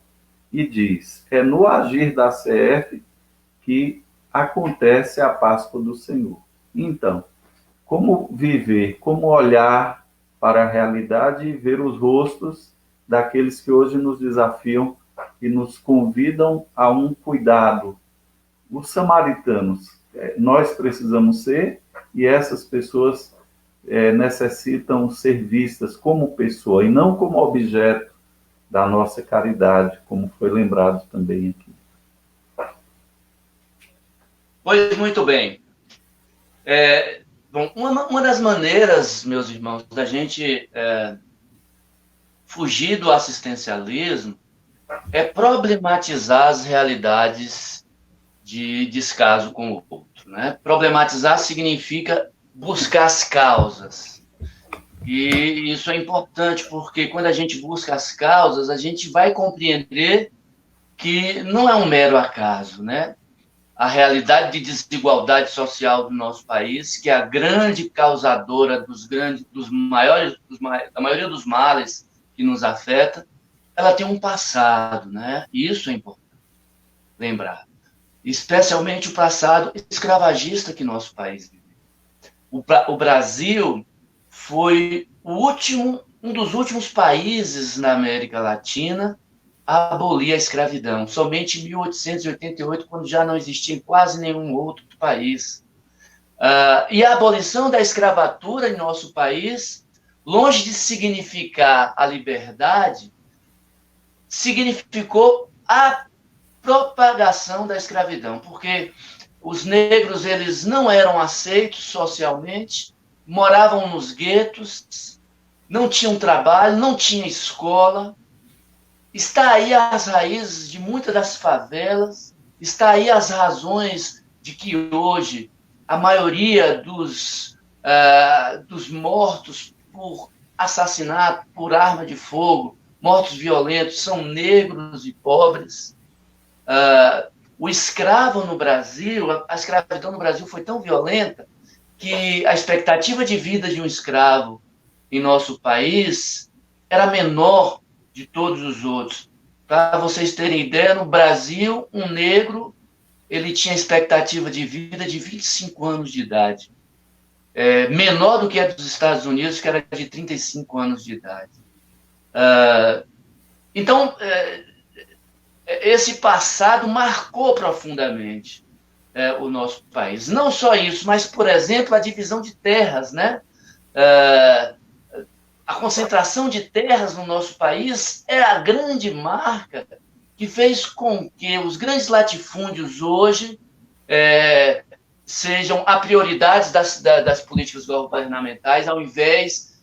e diz: é no agir da CF que acontece a Páscoa do Senhor. Então, como viver, como olhar para a realidade e ver os rostos daqueles que hoje nos desafiam e nos convidam a um cuidado. Os samaritanos, nós precisamos ser, e essas pessoas necessitam ser vistas como pessoa e não como objeto da nossa caridade, como foi lembrado também aqui. Pois muito bem. Bom, uma das maneiras, meus irmãos, da gente fugir do assistencialismo é problematizar as realidades de descaso com o outro, né? Problematizar significa buscar as causas. E isso é importante porque quando a gente busca as causas, a gente vai compreender que não é um mero acaso, né? A realidade de desigualdade social do nosso país, que é a grande causadora da maioria dos males que nos afeta, ela tem um passado, né? E isso é importante lembrar. Especialmente o passado escravagista que nosso país vive. O Brasil foi um dos últimos países na América Latina a abolir a escravidão. Somente em 1888, quando já não existia em quase nenhum outro país. E a abolição da escravatura em nosso país, longe de significar a liberdade, significou a propagação da escravidão, porque os negros eles não eram aceitos socialmente, moravam nos guetos, não tinha um trabalho, não tinha escola. Está aí as raízes de muitas das favelas, está aí as razões de que hoje a maioria dos mortos por assassinato, por arma de fogo, mortos violentos, são negros e pobres. O escravo no Brasil, a escravidão no Brasil foi tão violenta que a expectativa de vida de um escravo em nosso país era menor de todos os outros. Para vocês terem ideia, no Brasil, um negro ele tinha expectativa de vida de 25 anos de idade. Menor do que a dos Estados Unidos, que era de 35 anos de idade. Então, esse passado marcou profundamente o nosso país. Não só isso, mas, por exemplo, a divisão de terras, né? A concentração de terras no nosso país é a grande marca que fez com que os grandes latifúndios hoje sejam a prioridade das políticas governamentais, ao invés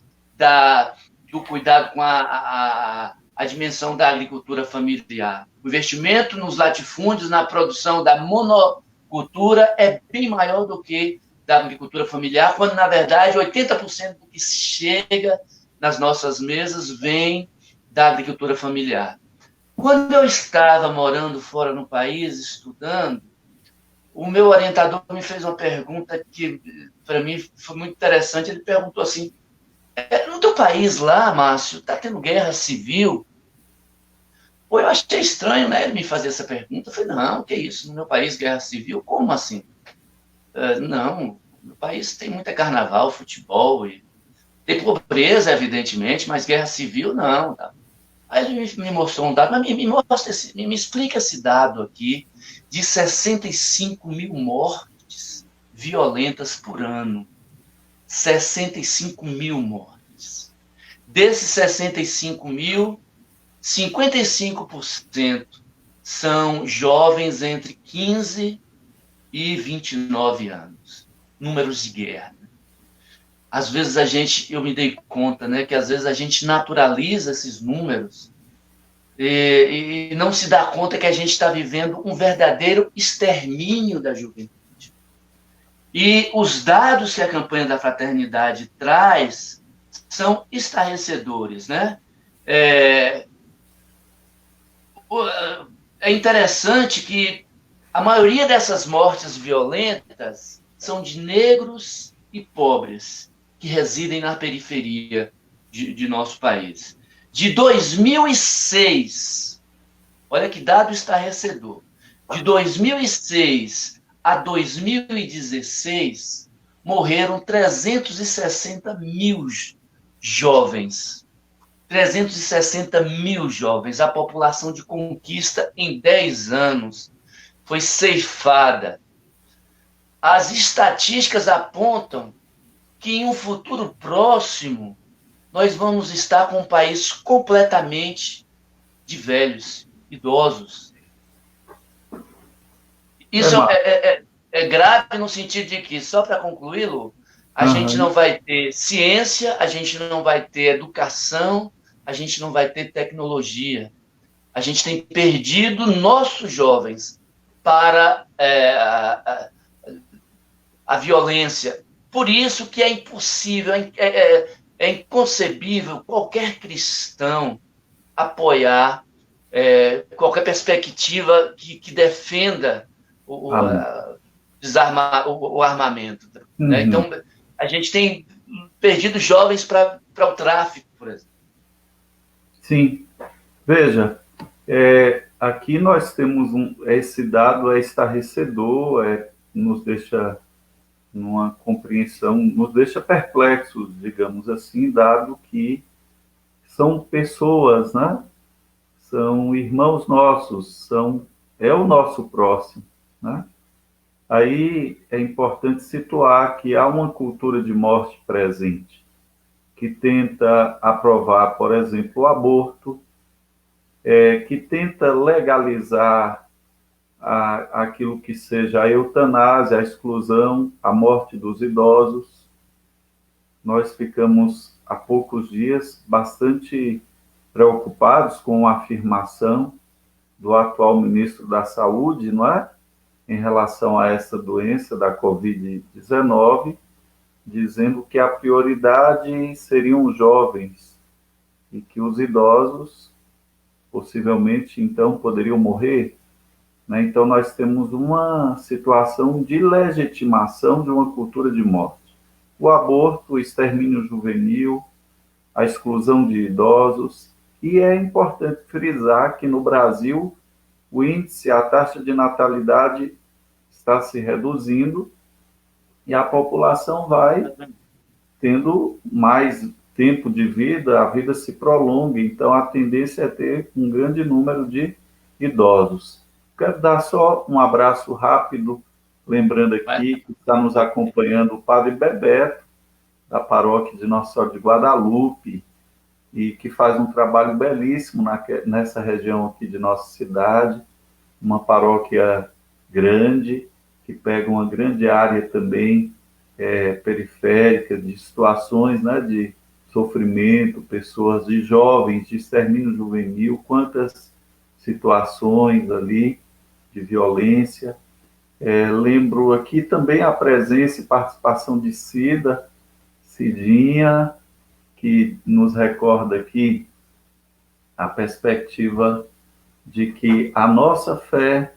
do cuidado com a dimensão da agricultura familiar. O investimento nos latifúndios, na produção da monocultura, é bem maior do que da agricultura familiar, quando, na verdade, 80% do que chega nas nossas mesas vem da agricultura familiar. Quando eu estava morando fora no país, estudando, o meu orientador me fez uma pergunta que, para mim, foi muito interessante. Ele perguntou assim, no teu país lá, Márcio, está tendo guerra civil? Pô, eu achei estranho, né, ele me fazer essa pergunta. Eu falei, não, que isso, no meu país, guerra civil? Como assim? Não, no país tem muita carnaval, futebol, e tem pobreza, evidentemente, mas guerra civil, não. Tá? Aí ele me mostrou um dado, mas me explica esse dado aqui, de 65 mil mortes violentas por ano. 65 mil mortes. Desses 65 mil, 55% são jovens entre 15 e 29 anos. Números de guerra. Às vezes eu me dei conta, né, que às vezes a gente naturaliza esses números e não se dá conta que a gente está vivendo um verdadeiro extermínio da juventude. E os dados que a campanha da fraternidade traz são estarrecedores, né? É interessante que a maioria dessas mortes violentas são de negros e pobres que residem na periferia de nosso país. De 2006, olha que dado estarrecedor, de 2006 a 2016, morreram 360 mil jovens. 360 mil jovens. A população de Conquista, em 10 anos, foi ceifada. As estatísticas apontam que em um futuro próximo nós vamos estar com um país completamente de velhos, idosos. Isso é grave no sentido de que, só para concluir, Lu, a gente não vai ter ciência, a gente não vai ter educação, a gente não vai ter tecnologia. A gente tem perdido nossos jovens para a violência. Por isso que é impossível, é inconcebível qualquer cristão apoiar qualquer perspectiva que defenda o armamento. Né? Então, a gente tem perdido jovens para o tráfico, por exemplo. Sim. Veja, aqui nós temos esse dado estarrecedor, nos deixa numa compreensão, nos deixa perplexos, digamos assim, dado que são pessoas, né? São irmãos nossos, é o nosso próximo, né? Aí é importante situar que há uma cultura de morte presente, que tenta aprovar, por exemplo, o aborto, que tenta legalizar aquilo que seja a eutanásia, a exclusão, a morte dos idosos. Nós ficamos há poucos dias bastante preocupados com a afirmação do atual ministro da Saúde, não é? Em relação a essa doença da Covid-19, dizendo que a prioridade seriam os jovens e que os idosos possivelmente então poderiam morrer, né? Então nós temos uma situação de legitimação de uma cultura de morte. O aborto, o extermínio juvenil, a exclusão de idosos, e é importante frisar que no Brasil o índice, a taxa de natalidade está se reduzindo e a população vai tendo mais tempo de vida, a vida se prolonga, então a tendência é ter um grande número de idosos. Quero dar só um abraço rápido, lembrando aqui que está nos acompanhando o Padre Bebeto, da paróquia de Nossa Senhora de Guadalupe, e que faz um trabalho belíssimo nessa região aqui de nossa cidade, uma paróquia grande, que pega uma grande área também periférica, de situações, né, de sofrimento, pessoas de jovens, de extermínio juvenil, quantas situações ali de violência. Lembro aqui também a presença e participação de Cidinha, que nos recorda aqui a perspectiva de que a nossa fé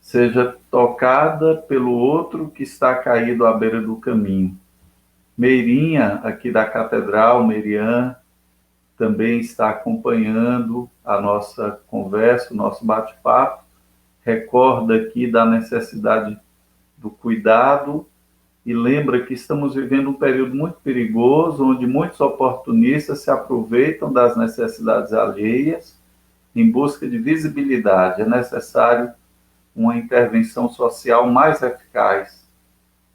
seja tocada pelo outro que está caído à beira do caminho. Meirinha, aqui da Catedral, Merian, também está acompanhando a nossa conversa, o nosso bate-papo, recorda aqui da necessidade do cuidado e lembra que estamos vivendo um período muito perigoso, onde muitos oportunistas se aproveitam das necessidades alheias em busca de visibilidade. É necessário uma intervenção social mais eficaz.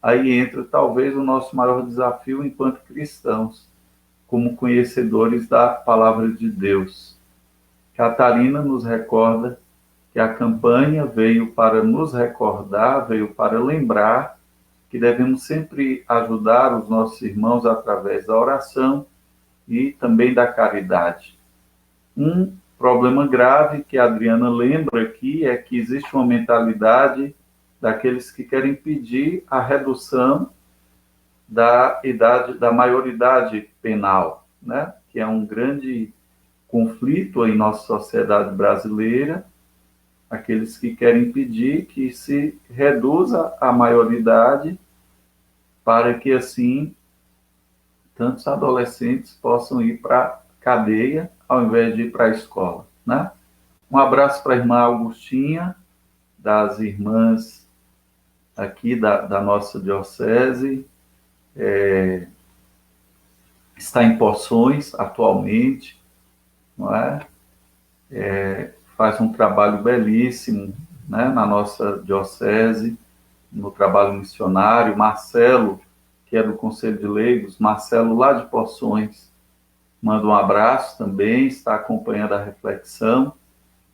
Aí entra talvez o nosso maior desafio enquanto cristãos, como conhecedores da palavra de Deus. Catarina nos recorda que a campanha veio para nos recordar, veio para lembrar que devemos sempre ajudar os nossos irmãos através da oração e também da caridade. Um problema grave que a Adriana lembra aqui é que existe uma mentalidade daqueles que querem pedir a redução da maioridade penal, né? Que é um grande conflito em nossa sociedade brasileira, aqueles que querem pedir que se reduza a maioridade para que, assim, tantos adolescentes possam ir para a cadeia ao invés de ir para a escola, né? Um abraço para a irmã Augustinha, das irmãs aqui da nossa diocese, está em Poções atualmente, não é? Faz um trabalho belíssimo, né, na nossa diocese, no trabalho missionário. Marcelo, que é do Conselho de Leigos, Marcelo lá de Poções, manda um abraço também, está acompanhando a reflexão.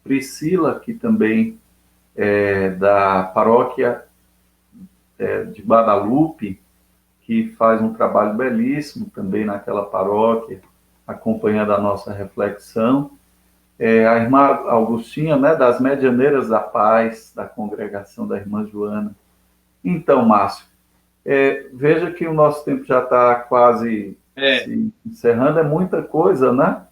Priscila, que também é da paróquia de Guadalupe, que faz um trabalho belíssimo também naquela paróquia, acompanhando a nossa reflexão. A irmã Augustinha, né, das Medianeiras da Paz, da congregação da irmã Joana. Então, Márcio, veja que o nosso tempo já está quase se encerrando, é muita coisa, né?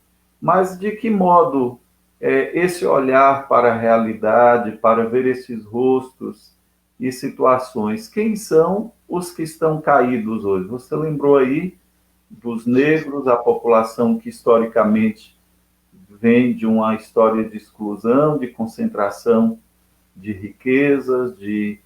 Mas de que modo esse olhar para a realidade, para ver esses rostos e situações, quem são os que estão caídos hoje? Você lembrou aí dos negros, a população que historicamente vem de uma história de exclusão, de concentração de riquezas, de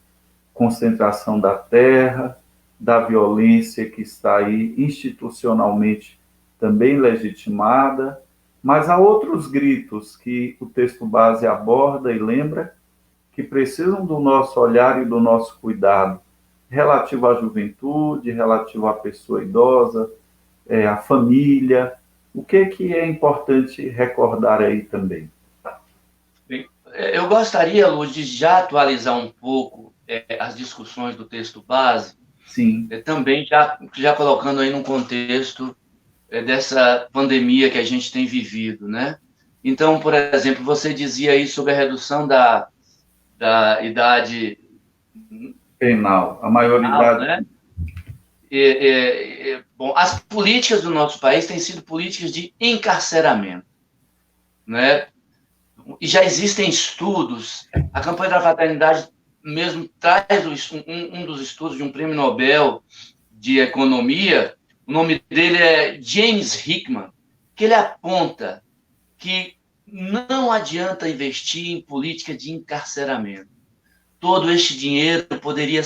concentração da terra, da violência que está aí institucionalmente também legitimada, mas há outros gritos que o texto base aborda e lembra que precisam do nosso olhar e do nosso cuidado, relativo à juventude, relativo à pessoa idosa, à família. O que é importante recordar aí também? Bem, eu gostaria, Luz, de já atualizar um pouco as discussões do texto base, Sim. Também já colocando aí num contexto dessa pandemia que a gente tem vivido, né? Então, por exemplo, você dizia aí sobre a redução da idade Penal. A penal, maioridade. né? Bom, as políticas do nosso país têm sido políticas de encarceramento, né? E já existem estudos, a campanha da fraternidade mesmo traz um dos estudos de um prêmio Nobel de economia, o nome dele é James Hickman, que ele aponta que não adianta investir em política de encarceramento. Todo este dinheiro poderia,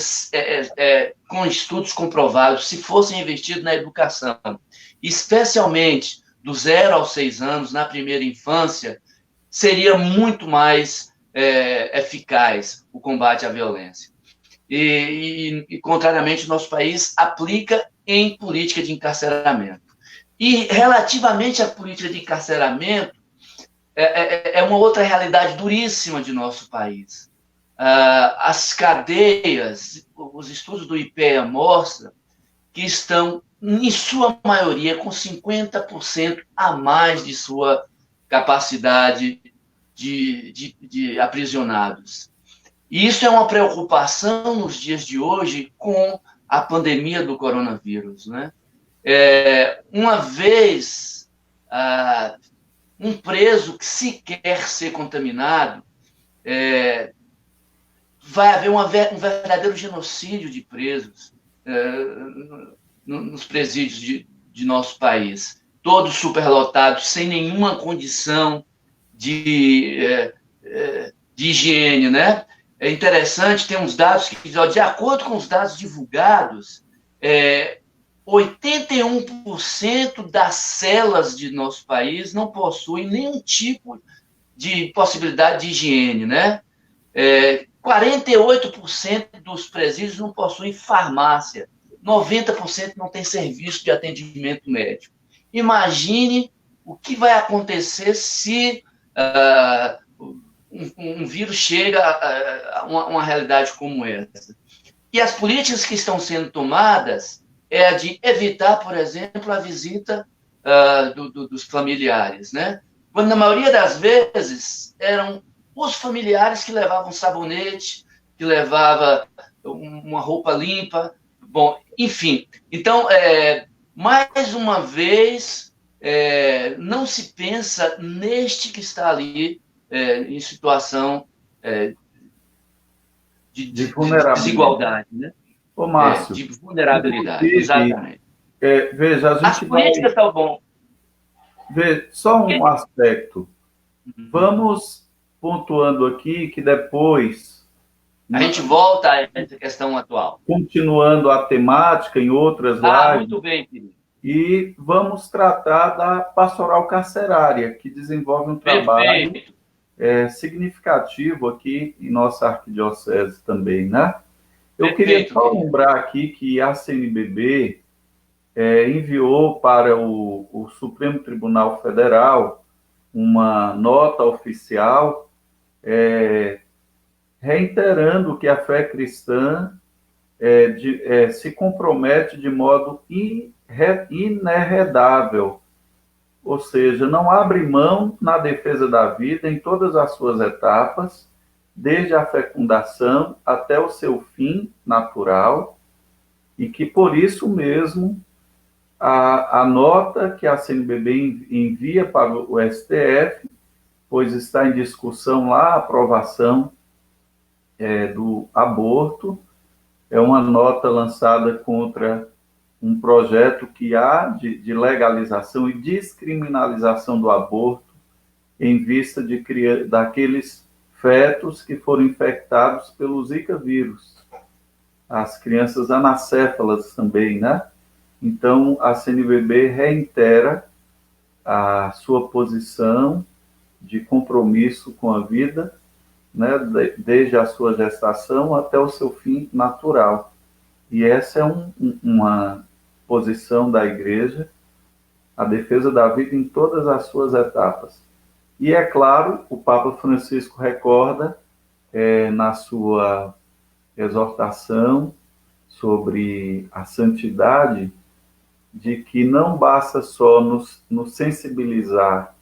com estudos comprovados, se fossem investidos na educação, especialmente do 0 aos 6 anos, na primeira infância, seria muito mais eficaz o combate à violência. E, contrariamente, o nosso país aplica em política de encarceramento. E, relativamente à política de encarceramento, é uma outra realidade duríssima de nosso país. As cadeias, os estudos do IPEA mostram que estão, em sua maioria, com 50% a mais de sua capacidade de aprisionados. E isso é uma preocupação nos dias de hoje com a pandemia do coronavírus, né? Uma vez um preso que se quer ser contaminado, vai haver um verdadeiro genocídio de presos nos presídios de nosso país. Todos superlotados, sem nenhuma condição de higiene, né? É interessante, tem uns dados que dizem, de acordo com os dados divulgados, 81% das celas de nosso país não possuem nenhum tipo de possibilidade de higiene, né? 48% dos presídios não possuem farmácia, 90% não tem serviço de atendimento médico. Imagine o que vai acontecer se um vírus chega a uma realidade como essa. E as políticas que estão sendo tomadas é a de evitar, por exemplo, a visita dos familiares, né? Quando, na maioria das vezes, eram os familiares que levavam sabonete, que levava uma roupa limpa. Bom, enfim. Então, mais uma vez, não se pensa neste que está ali em situação de desigualdade, né? Ô, Márcio, de vulnerabilidade, exatamente. Veja, a gente as políticas estão bom. Só um aspecto. Vamos pontuando aqui que depois a gente volta a essa questão atual. Continuando a temática em outras lives. Muito bem, querido. E vamos tratar da pastoral carcerária, que desenvolve um trabalho significativo aqui em nossa arquidiocese também, né? Eu queria só lembrar aqui que a CNBB enviou para o Supremo Tribunal Federal uma nota oficial reiterando que a fé cristã se compromete de modo inerredável, ou seja, não abre mão na defesa da vida em todas as suas etapas, desde a fecundação até o seu fim natural, e que por isso mesmo a nota que a CNBB envia para o STF, pois está em discussão lá a aprovação do aborto, é uma nota lançada contra um projeto que há de legalização e descriminalização do aborto em vista daqueles fetos que foram infectados pelo Zika vírus. As crianças anacéfalas também, né? Então, a CNBB reitera a sua posição de compromisso com a vida, né, desde a sua gestação até o seu fim natural. E essa é uma posição da Igreja, a defesa da vida em todas as suas etapas. E, é claro, o Papa Francisco recorda, na sua exortação sobre a santidade, de que não basta só nos sensibilizar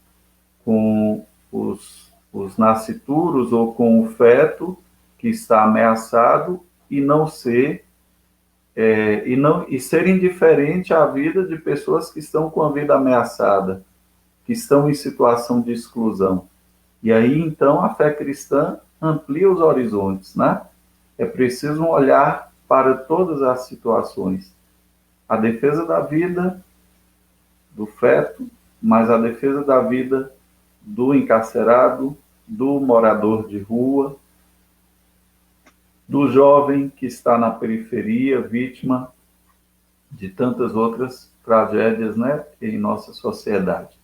com os nascituros ou com o feto que está ameaçado e não ser e ser indiferente à vida de pessoas que estão com a vida ameaçada, que estão em situação de exclusão. E aí, então, a fé cristã amplia os horizontes, né? É preciso um olhar para todas as situações. A defesa da vida do feto, mas a defesa da vida do encarcerado, do morador de rua, do jovem que está na periferia, vítima de tantas outras tragédias, né, em nossa sociedade.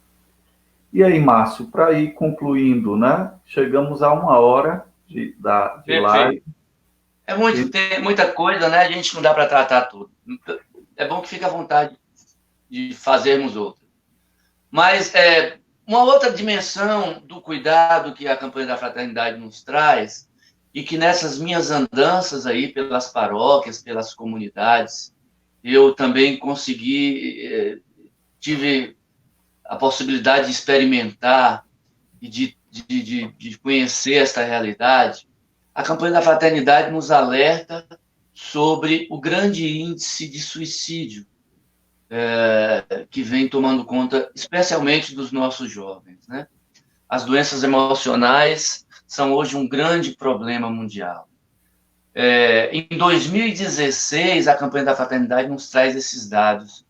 E aí, Márcio, para ir concluindo, né, chegamos a 1 hora de live. Tem muita coisa, né? A gente não dá para tratar tudo. É bom que fique à vontade de fazermos outra. Mas uma outra dimensão do cuidado que a campanha da fraternidade nos traz, e que nessas minhas andanças aí pelas paróquias, pelas comunidades, eu também tive a possibilidade de experimentar e de conhecer esta realidade. A campanha da fraternidade nos alerta sobre o grande índice de suicídio que vem tomando conta, especialmente dos nossos jovens, né? As doenças emocionais são hoje um grande problema mundial. Em 2016, a campanha da fraternidade nos traz esses dados.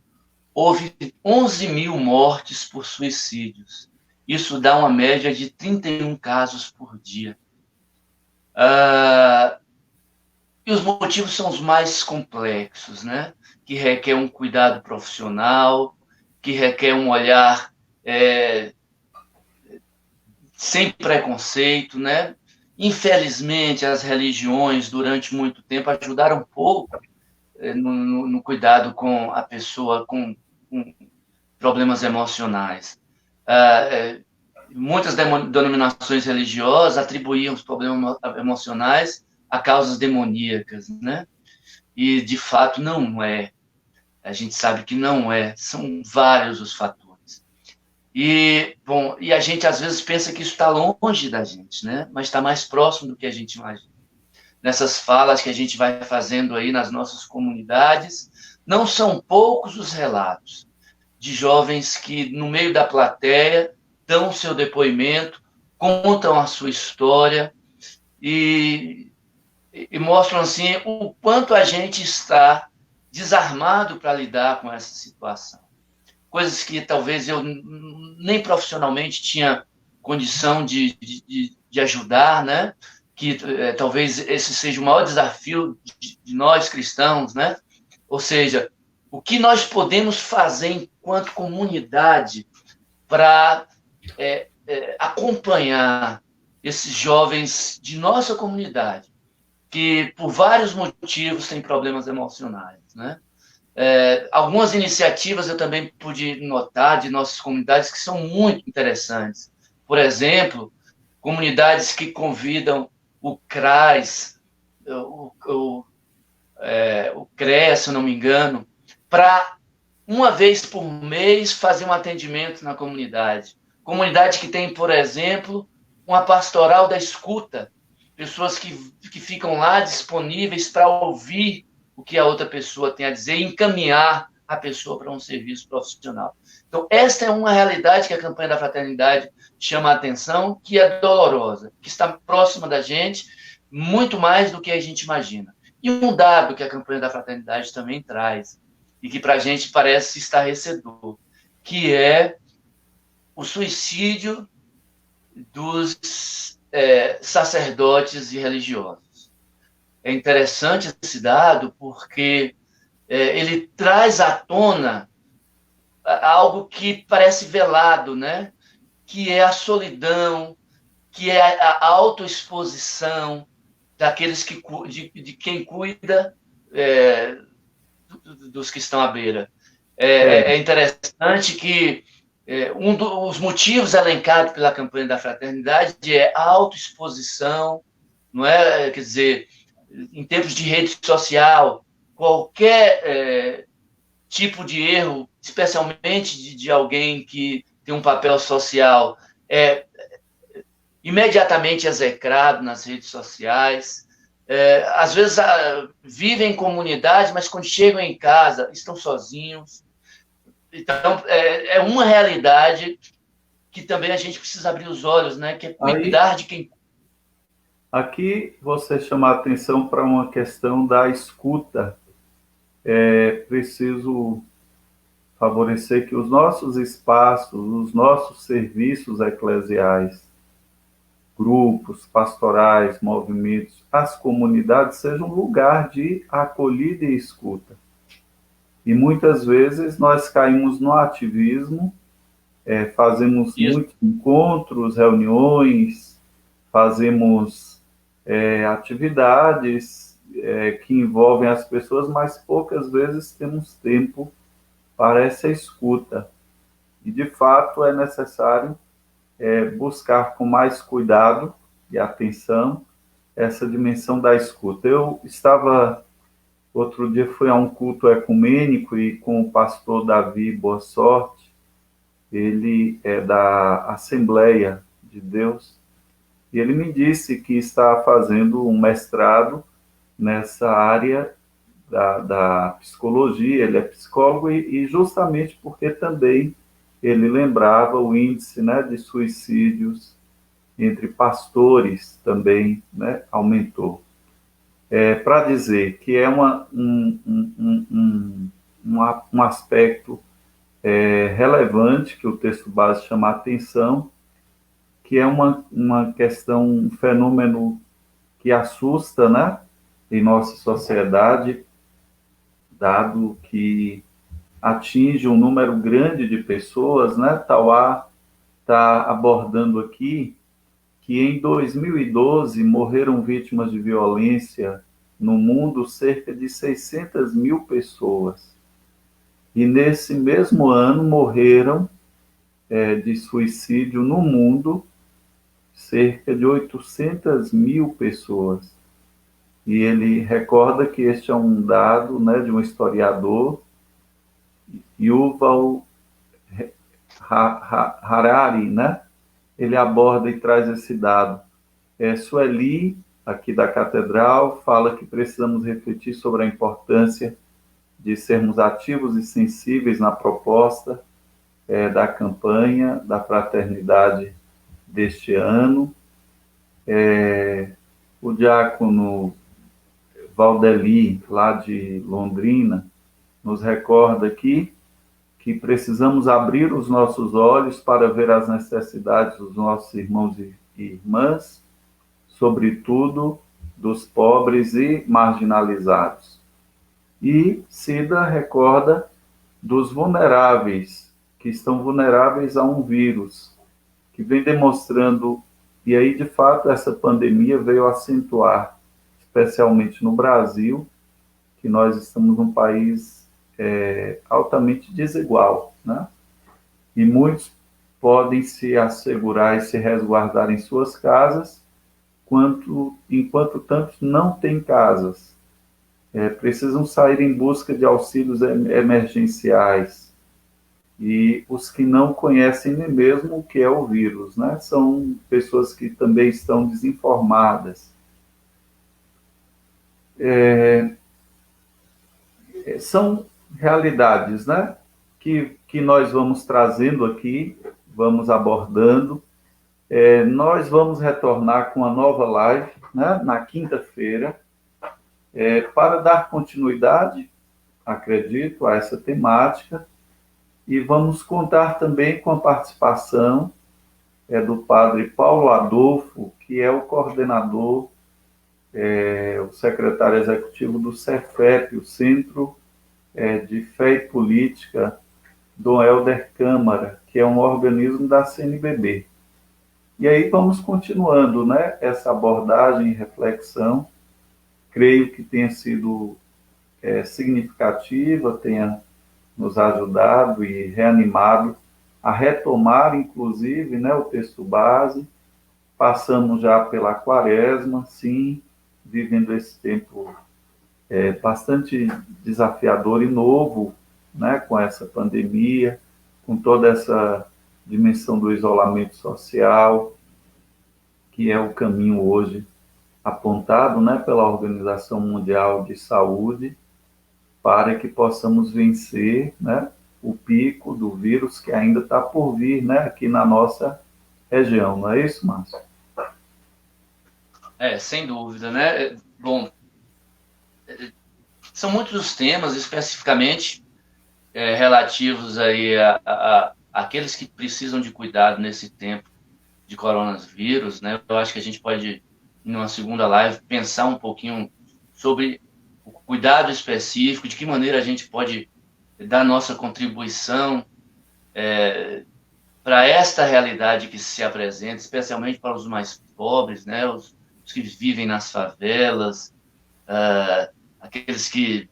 Houve 11 mil mortes por suicídios. Isso dá uma média de 31 casos por dia. E os motivos são os mais complexos, né? Que requer um cuidado profissional, que requer um olhar sem preconceito, né? Infelizmente, as religiões, durante muito tempo, ajudaram pouco no cuidado com a pessoa com problemas emocionais. Muitas denominações religiosas atribuíam os problemas emocionais a causas demoníacas, né? E, de fato, não é. A gente sabe que não é. São vários os fatores. E a gente, às vezes, pensa que isso está longe da gente, né? Mas está mais próximo do que a gente imagina. Nessas falas que a gente vai fazendo aí nas nossas comunidades, não são poucos os relatos de jovens que, no meio da plateia, dão o seu depoimento, contam a sua história e mostram, assim, o quanto a gente está desarmado para lidar com essa situação. Coisas que talvez eu nem profissionalmente tinha condição de ajudar, né? Que talvez esse seja o maior desafio de nós cristãos, né? Ou seja, o que nós podemos fazer enquanto comunidade para acompanhar esses jovens de nossa comunidade, que por vários motivos têm problemas emocionais, né? Algumas iniciativas eu também pude notar de nossas comunidades que são muito interessantes. Por exemplo, comunidades que convidam o CRAS, o CREA, se eu não me engano, para, uma vez por mês, fazer um atendimento na comunidade. Comunidade que tem, por exemplo, uma pastoral da escuta, pessoas que ficam lá disponíveis para ouvir o que a outra pessoa tem a dizer e encaminhar a pessoa para um serviço profissional. Então, esta é uma realidade que a campanha da fraternidade chama a atenção, que é dolorosa, que está próxima da gente, muito mais do que a gente imagina. E um dado que a campanha da fraternidade também traz, e que para a gente parece estarrecedor, que é o suicídio dos sacerdotes e religiosos. É interessante esse dado porque ele traz à tona algo que parece velado, né? Que é a solidão, que é a autoexposição daqueles de quem cuida dos que estão à beira. É interessante que um dos motivos elencados pela campanha da fraternidade é a autoexposição, não é? Quer dizer, em tempos de rede social, qualquer tipo de erro, especialmente de alguém que tem um papel social, é imediatamente execrado nas redes sociais. Às vezes vivem em comunidade, mas quando chegam em casa estão sozinhos. Então, é uma realidade que também a gente precisa abrir os olhos, né? Que é cuidar de quem... Aqui você chama a atenção para uma questão da escuta. É preciso favorecer que os nossos espaços, os nossos serviços eclesiais, grupos, pastorais, movimentos, as comunidades sejam um lugar de acolhida e escuta. E muitas vezes nós caímos no ativismo, fazemos muitos encontros, reuniões, fazemos atividades que envolvem as pessoas, mas poucas vezes temos tempo para essa escuta. E, de fato, é necessário buscar com mais cuidado e atenção essa dimensão da escuta. Eu estava, outro dia, fui a um culto ecumênico e com o pastor Davi Boa Sorte, ele é da Assembleia de Deus, e ele me disse que está fazendo um mestrado nessa área da psicologia, ele é psicólogo, e justamente porque também ele lembrava o índice, né, de suicídios entre pastores também, né, aumentou. Para dizer que é um aspecto relevante que o texto base chama a atenção, que é uma questão, um fenômeno que assusta, né, em nossa sociedade, dado que atinge um número grande de pessoas, né? Tauá está abordando aqui que em 2012 morreram vítimas de violência no mundo cerca de 600 mil pessoas. E nesse mesmo ano morreram de suicídio no mundo cerca de 800 mil pessoas. E ele recorda que este é um dado, né, de um historiador, Yuval Harari, né? Ele aborda e traz esse dado. Sueli, aqui da Catedral, fala que precisamos refletir sobre a importância de sermos ativos e sensíveis na proposta da campanha da fraternidade deste ano. O diácono Valdeli, lá de Londrina, nos recorda aqui que precisamos abrir os nossos olhos para ver as necessidades dos nossos irmãos e irmãs, sobretudo dos pobres e marginalizados. E Cida recorda dos vulneráveis, que estão vulneráveis a um vírus, que vem demonstrando, e aí, de fato, essa pandemia veio acentuar, especialmente no Brasil, que nós estamos num país altamente desigual, né? E muitos podem se assegurar e se resguardar em suas casas, enquanto tantos não têm casas. Precisam sair em busca de auxílios emergenciais. E os que não conhecem nem mesmo o que é o vírus, né? São pessoas que também estão desinformadas. São realidades, né, que nós vamos trazendo aqui, vamos abordando. Nós vamos retornar com uma nova live, né, na quinta-feira, para dar continuidade, acredito, a essa temática, e vamos contar também com a participação do padre Paulo Adolfo, que é o coordenador, o secretário executivo do Cefep, o Centro de Fé e Política, do Helder Câmara, que é um organismo da CNBB. E aí vamos continuando, né, essa abordagem e reflexão. Creio que tenha sido significativa, tenha nos ajudado e reanimado a retomar, inclusive, né, o texto base. Passamos já pela quaresma, sim, vivendo esse tempo bastante desafiador e novo, né, com essa pandemia, com toda essa dimensão do isolamento social, que é o caminho hoje apontado, né, pela Organização Mundial de Saúde, para que possamos vencer, né, o pico do vírus que ainda está por vir, né, aqui na nossa região. Não é isso, Márcio? Sem dúvida, né? Bom, são muitos os temas, especificamente relativos aí a aqueles que precisam de cuidado nesse tempo de coronavírus, né? Eu acho que a gente pode, em uma segunda live, pensar um pouquinho sobre o cuidado específico, de que maneira a gente pode dar nossa contribuição para esta realidade que se apresenta, especialmente para os mais pobres, né? Os que vivem nas favelas, aqueles que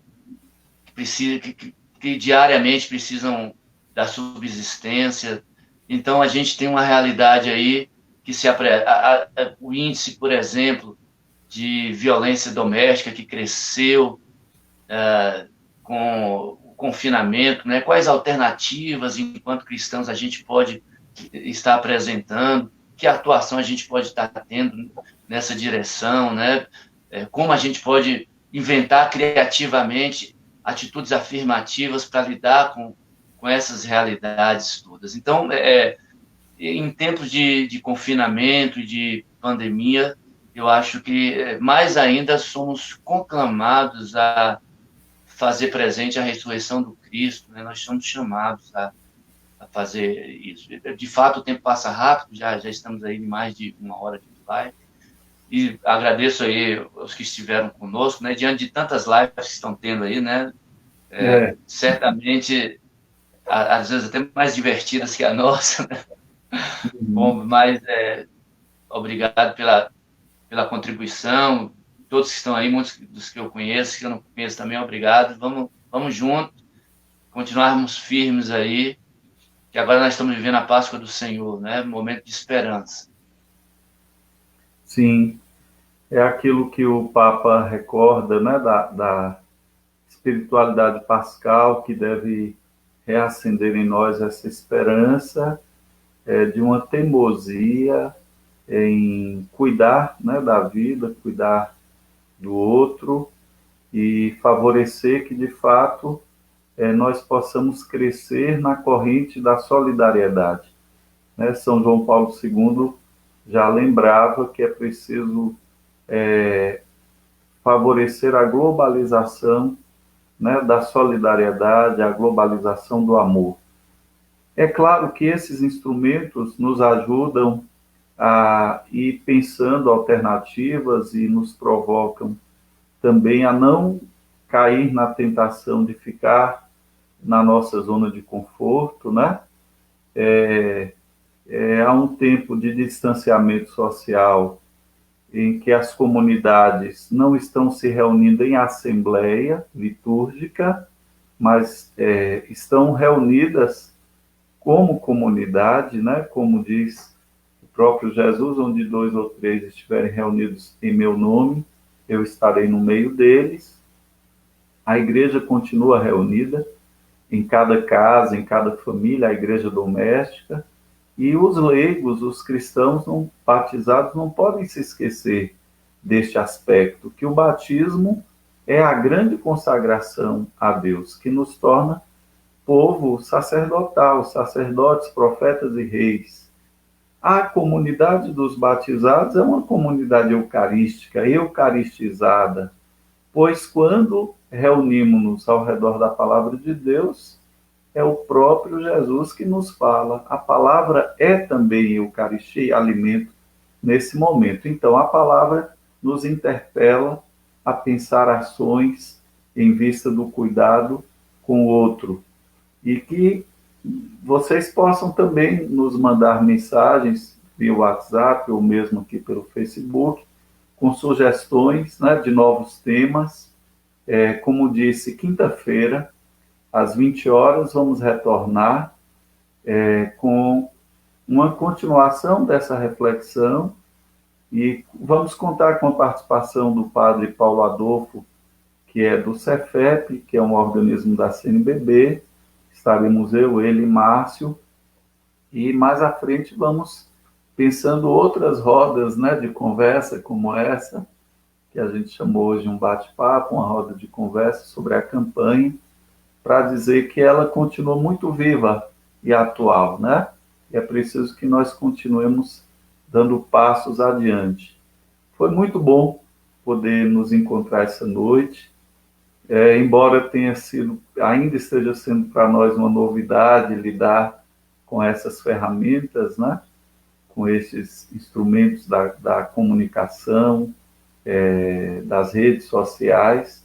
precisam, que diariamente precisam da subsistência. Então, a gente tem uma realidade aí que o índice, por exemplo, de violência doméstica que cresceu com o confinamento, né? Quais alternativas, enquanto cristãos, a gente pode estar apresentando, que atuação a gente pode estar tendo nessa direção, né? Como a gente pode inventar criativamente atitudes afirmativas para lidar com essas realidades todas. Então, em tempos de confinamento e de pandemia, eu acho que mais ainda somos conclamados a fazer presente a ressurreição do Cristo, né? Nós somos chamados a fazer isso. De fato, o tempo passa rápido, já estamos aí em mais de uma hora de live, e agradeço aí os que estiveram conosco, né? Diante de tantas lives que estão tendo aí, né? Certamente, às vezes até mais divertidas que a nossa, né? Bom, mas obrigado pela contribuição, todos que estão aí, muitos dos que eu conheço, que eu não conheço também, obrigado. Vamos juntos, continuarmos firmes aí, que agora nós estamos vivendo a Páscoa do Senhor, né? Momento de esperança. Sim, é aquilo que o Papa recorda, né, da espiritualidade pascal, que deve reacender em nós essa esperança de uma teimosia em cuidar, né, da vida, cuidar do outro e favorecer que, de fato, nós possamos crescer na corrente da solidariedade. Né? São João Paulo II já lembrava que é preciso favorecer a globalização, né, da solidariedade, a globalização do amor. É claro que esses instrumentos nos ajudam a ir pensando alternativas e nos provocam também a não cair na tentação de ficar na nossa zona de conforto, né? Há um tempo de distanciamento social em que as comunidades não estão se reunindo em assembleia litúrgica, mas estão reunidas como comunidade, né? Como diz o próprio Jesus, onde 2 ou 3 estiverem reunidos em meu nome, eu estarei no meio deles. A igreja continua reunida em cada casa, em cada família, a igreja doméstica, e os leigos, os cristãos não batizados, não podem se esquecer deste aspecto, que o batismo é a grande consagração a Deus, que nos torna povo sacerdotal, sacerdotes, profetas e reis. A comunidade dos batizados é uma comunidade eucarística, eucaristizada, pois quando reunimos-nos ao redor da palavra de Deus, é o próprio Jesus que nos fala. A palavra é também Eucaristia e alimento nesse momento. Então, a palavra nos interpela a pensar ações em vista do cuidado com o outro. E que vocês possam também nos mandar mensagens via WhatsApp ou mesmo aqui pelo Facebook, com sugestões, né, de novos temas. Como disse, quinta-feira, às 20 horas, vamos retornar com uma continuação dessa reflexão e vamos contar com a participação do padre Paulo Adolfo, que é do Cefep, que é um organismo da CNBB. Estaremos eu, ele e Márcio, e mais à frente vamos pensando outras rodas, né, de conversa como essa, que a gente chamou hoje um bate-papo, uma roda de conversa sobre a campanha, para dizer que ela continua muito viva e atual, né? E é preciso que nós continuemos dando passos adiante. Foi muito bom poder nos encontrar essa noite, embora tenha sido, ainda esteja sendo para nós uma novidade lidar com essas ferramentas, né? Com esses instrumentos da comunicação, das redes sociais,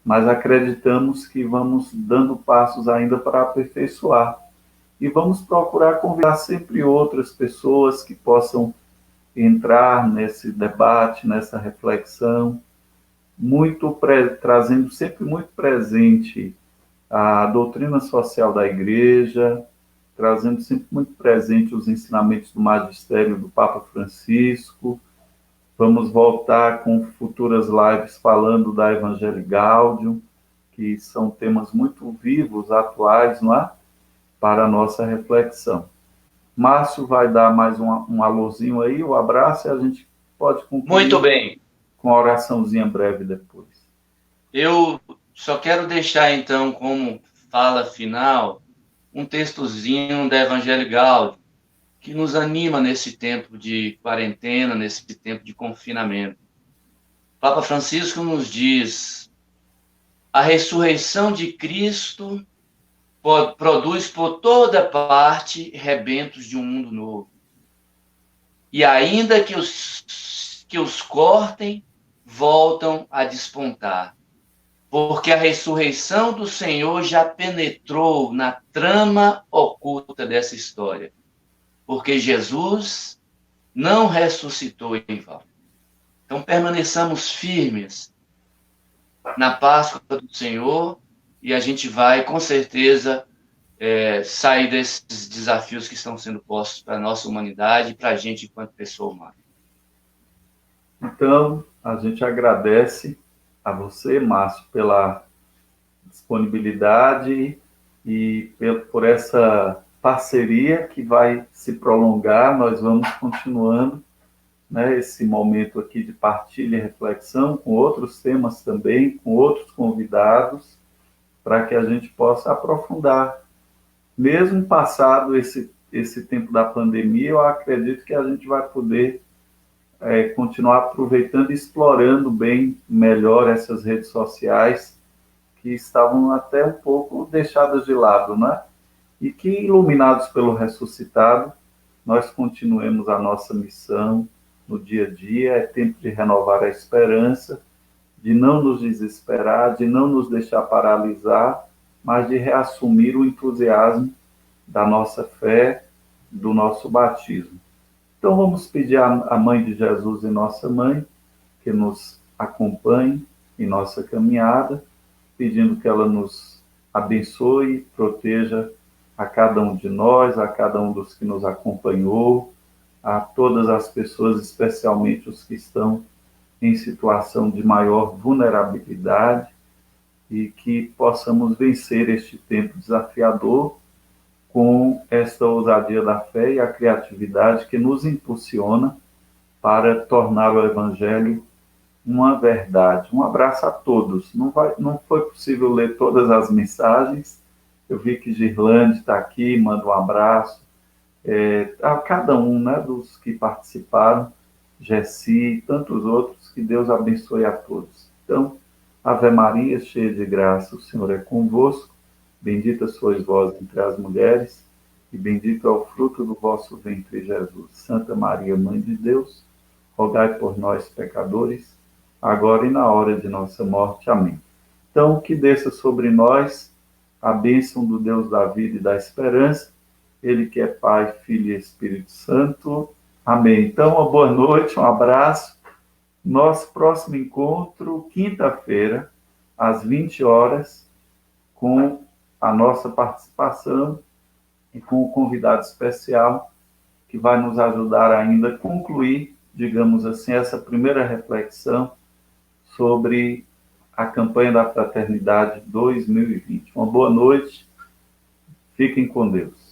mas acreditamos que vamos dando passos ainda para aperfeiçoar. E vamos procurar convidar sempre outras pessoas que possam entrar nesse debate, nessa reflexão, trazendo sempre muito presente a doutrina social da Igreja, trazendo sempre muito presente os ensinamentos do magistério do Papa Francisco. Vamos voltar com futuras lives falando da Evangelii Gaudium, que são temas muito vivos, atuais, não é? Para a nossa reflexão. Márcio vai dar mais um alôzinho aí, um abraço, e a gente pode concluir. Muito bem. Com a oraçãozinha breve depois. Eu só quero deixar, então, como fala final, um textozinho da Evangelii Gaudium, que nos anima nesse tempo de quarentena, nesse tempo de confinamento. Papa Francisco nos diz: a ressurreição de Cristo produz por toda parte rebentos de um mundo novo. E ainda que os cortem, voltam a despontar. Porque a ressurreição do Senhor já penetrou na trama oculta dessa história. Porque Jesus não ressuscitou em vão. Então, permaneçamos firmes na Páscoa do Senhor e a gente vai, com certeza, sair desses desafios que estão sendo postos para a nossa humanidade e para a gente enquanto pessoa humana. Então, a gente agradece a você, Márcio, pela disponibilidade e por essa parceria que vai se prolongar. Nós vamos continuando, né, esse momento aqui de partilha e reflexão com outros temas também, com outros convidados, para que a gente possa aprofundar. Mesmo passado esse tempo da pandemia, eu acredito que a gente vai poder continuar aproveitando e explorando bem melhor essas redes sociais que estavam até um pouco deixadas de lado, né? E que, iluminados pelo ressuscitado, nós continuemos a nossa missão no dia a dia. É tempo de renovar a esperança, de não nos desesperar, de não nos deixar paralisar, mas de reassumir o entusiasmo da nossa fé, do nosso batismo. Então vamos pedir à Mãe de Jesus e Nossa Mãe que nos acompanhe em nossa caminhada, pedindo que ela nos abençoe, proteja a cada um de nós, a cada um dos que nos acompanhou, a todas as pessoas, especialmente os que estão em situação de maior vulnerabilidade, e que possamos vencer este tempo desafiador com esta ousadia da fé e a criatividade que nos impulsiona para tornar o Evangelho uma verdade. Um abraço a todos. Não foi possível ler todas as mensagens. Eu vi que Girlande está aqui, manda um abraço. A cada um, né, dos que participaram, Gessi e tantos outros, que Deus abençoe a todos. Então, Ave Maria, cheia de graça, o Senhor é convosco. Bendita sois vós entre as mulheres, e bendito é o fruto do vosso ventre, Jesus. Santa Maria, Mãe de Deus, rogai por nós, pecadores, agora e na hora de nossa morte. Amém. Então, que desça sobre nós a bênção do Deus da vida e da esperança, Ele que é Pai, Filho e Espírito Santo. Amém. Então, uma boa noite, um abraço. Nosso próximo encontro, quinta-feira, às 20 horas, com a nossa participação e com o convidado especial que vai nos ajudar ainda a concluir, digamos assim, essa primeira reflexão sobre a campanha da Fraternidade 2020. Uma boa noite, fiquem com Deus.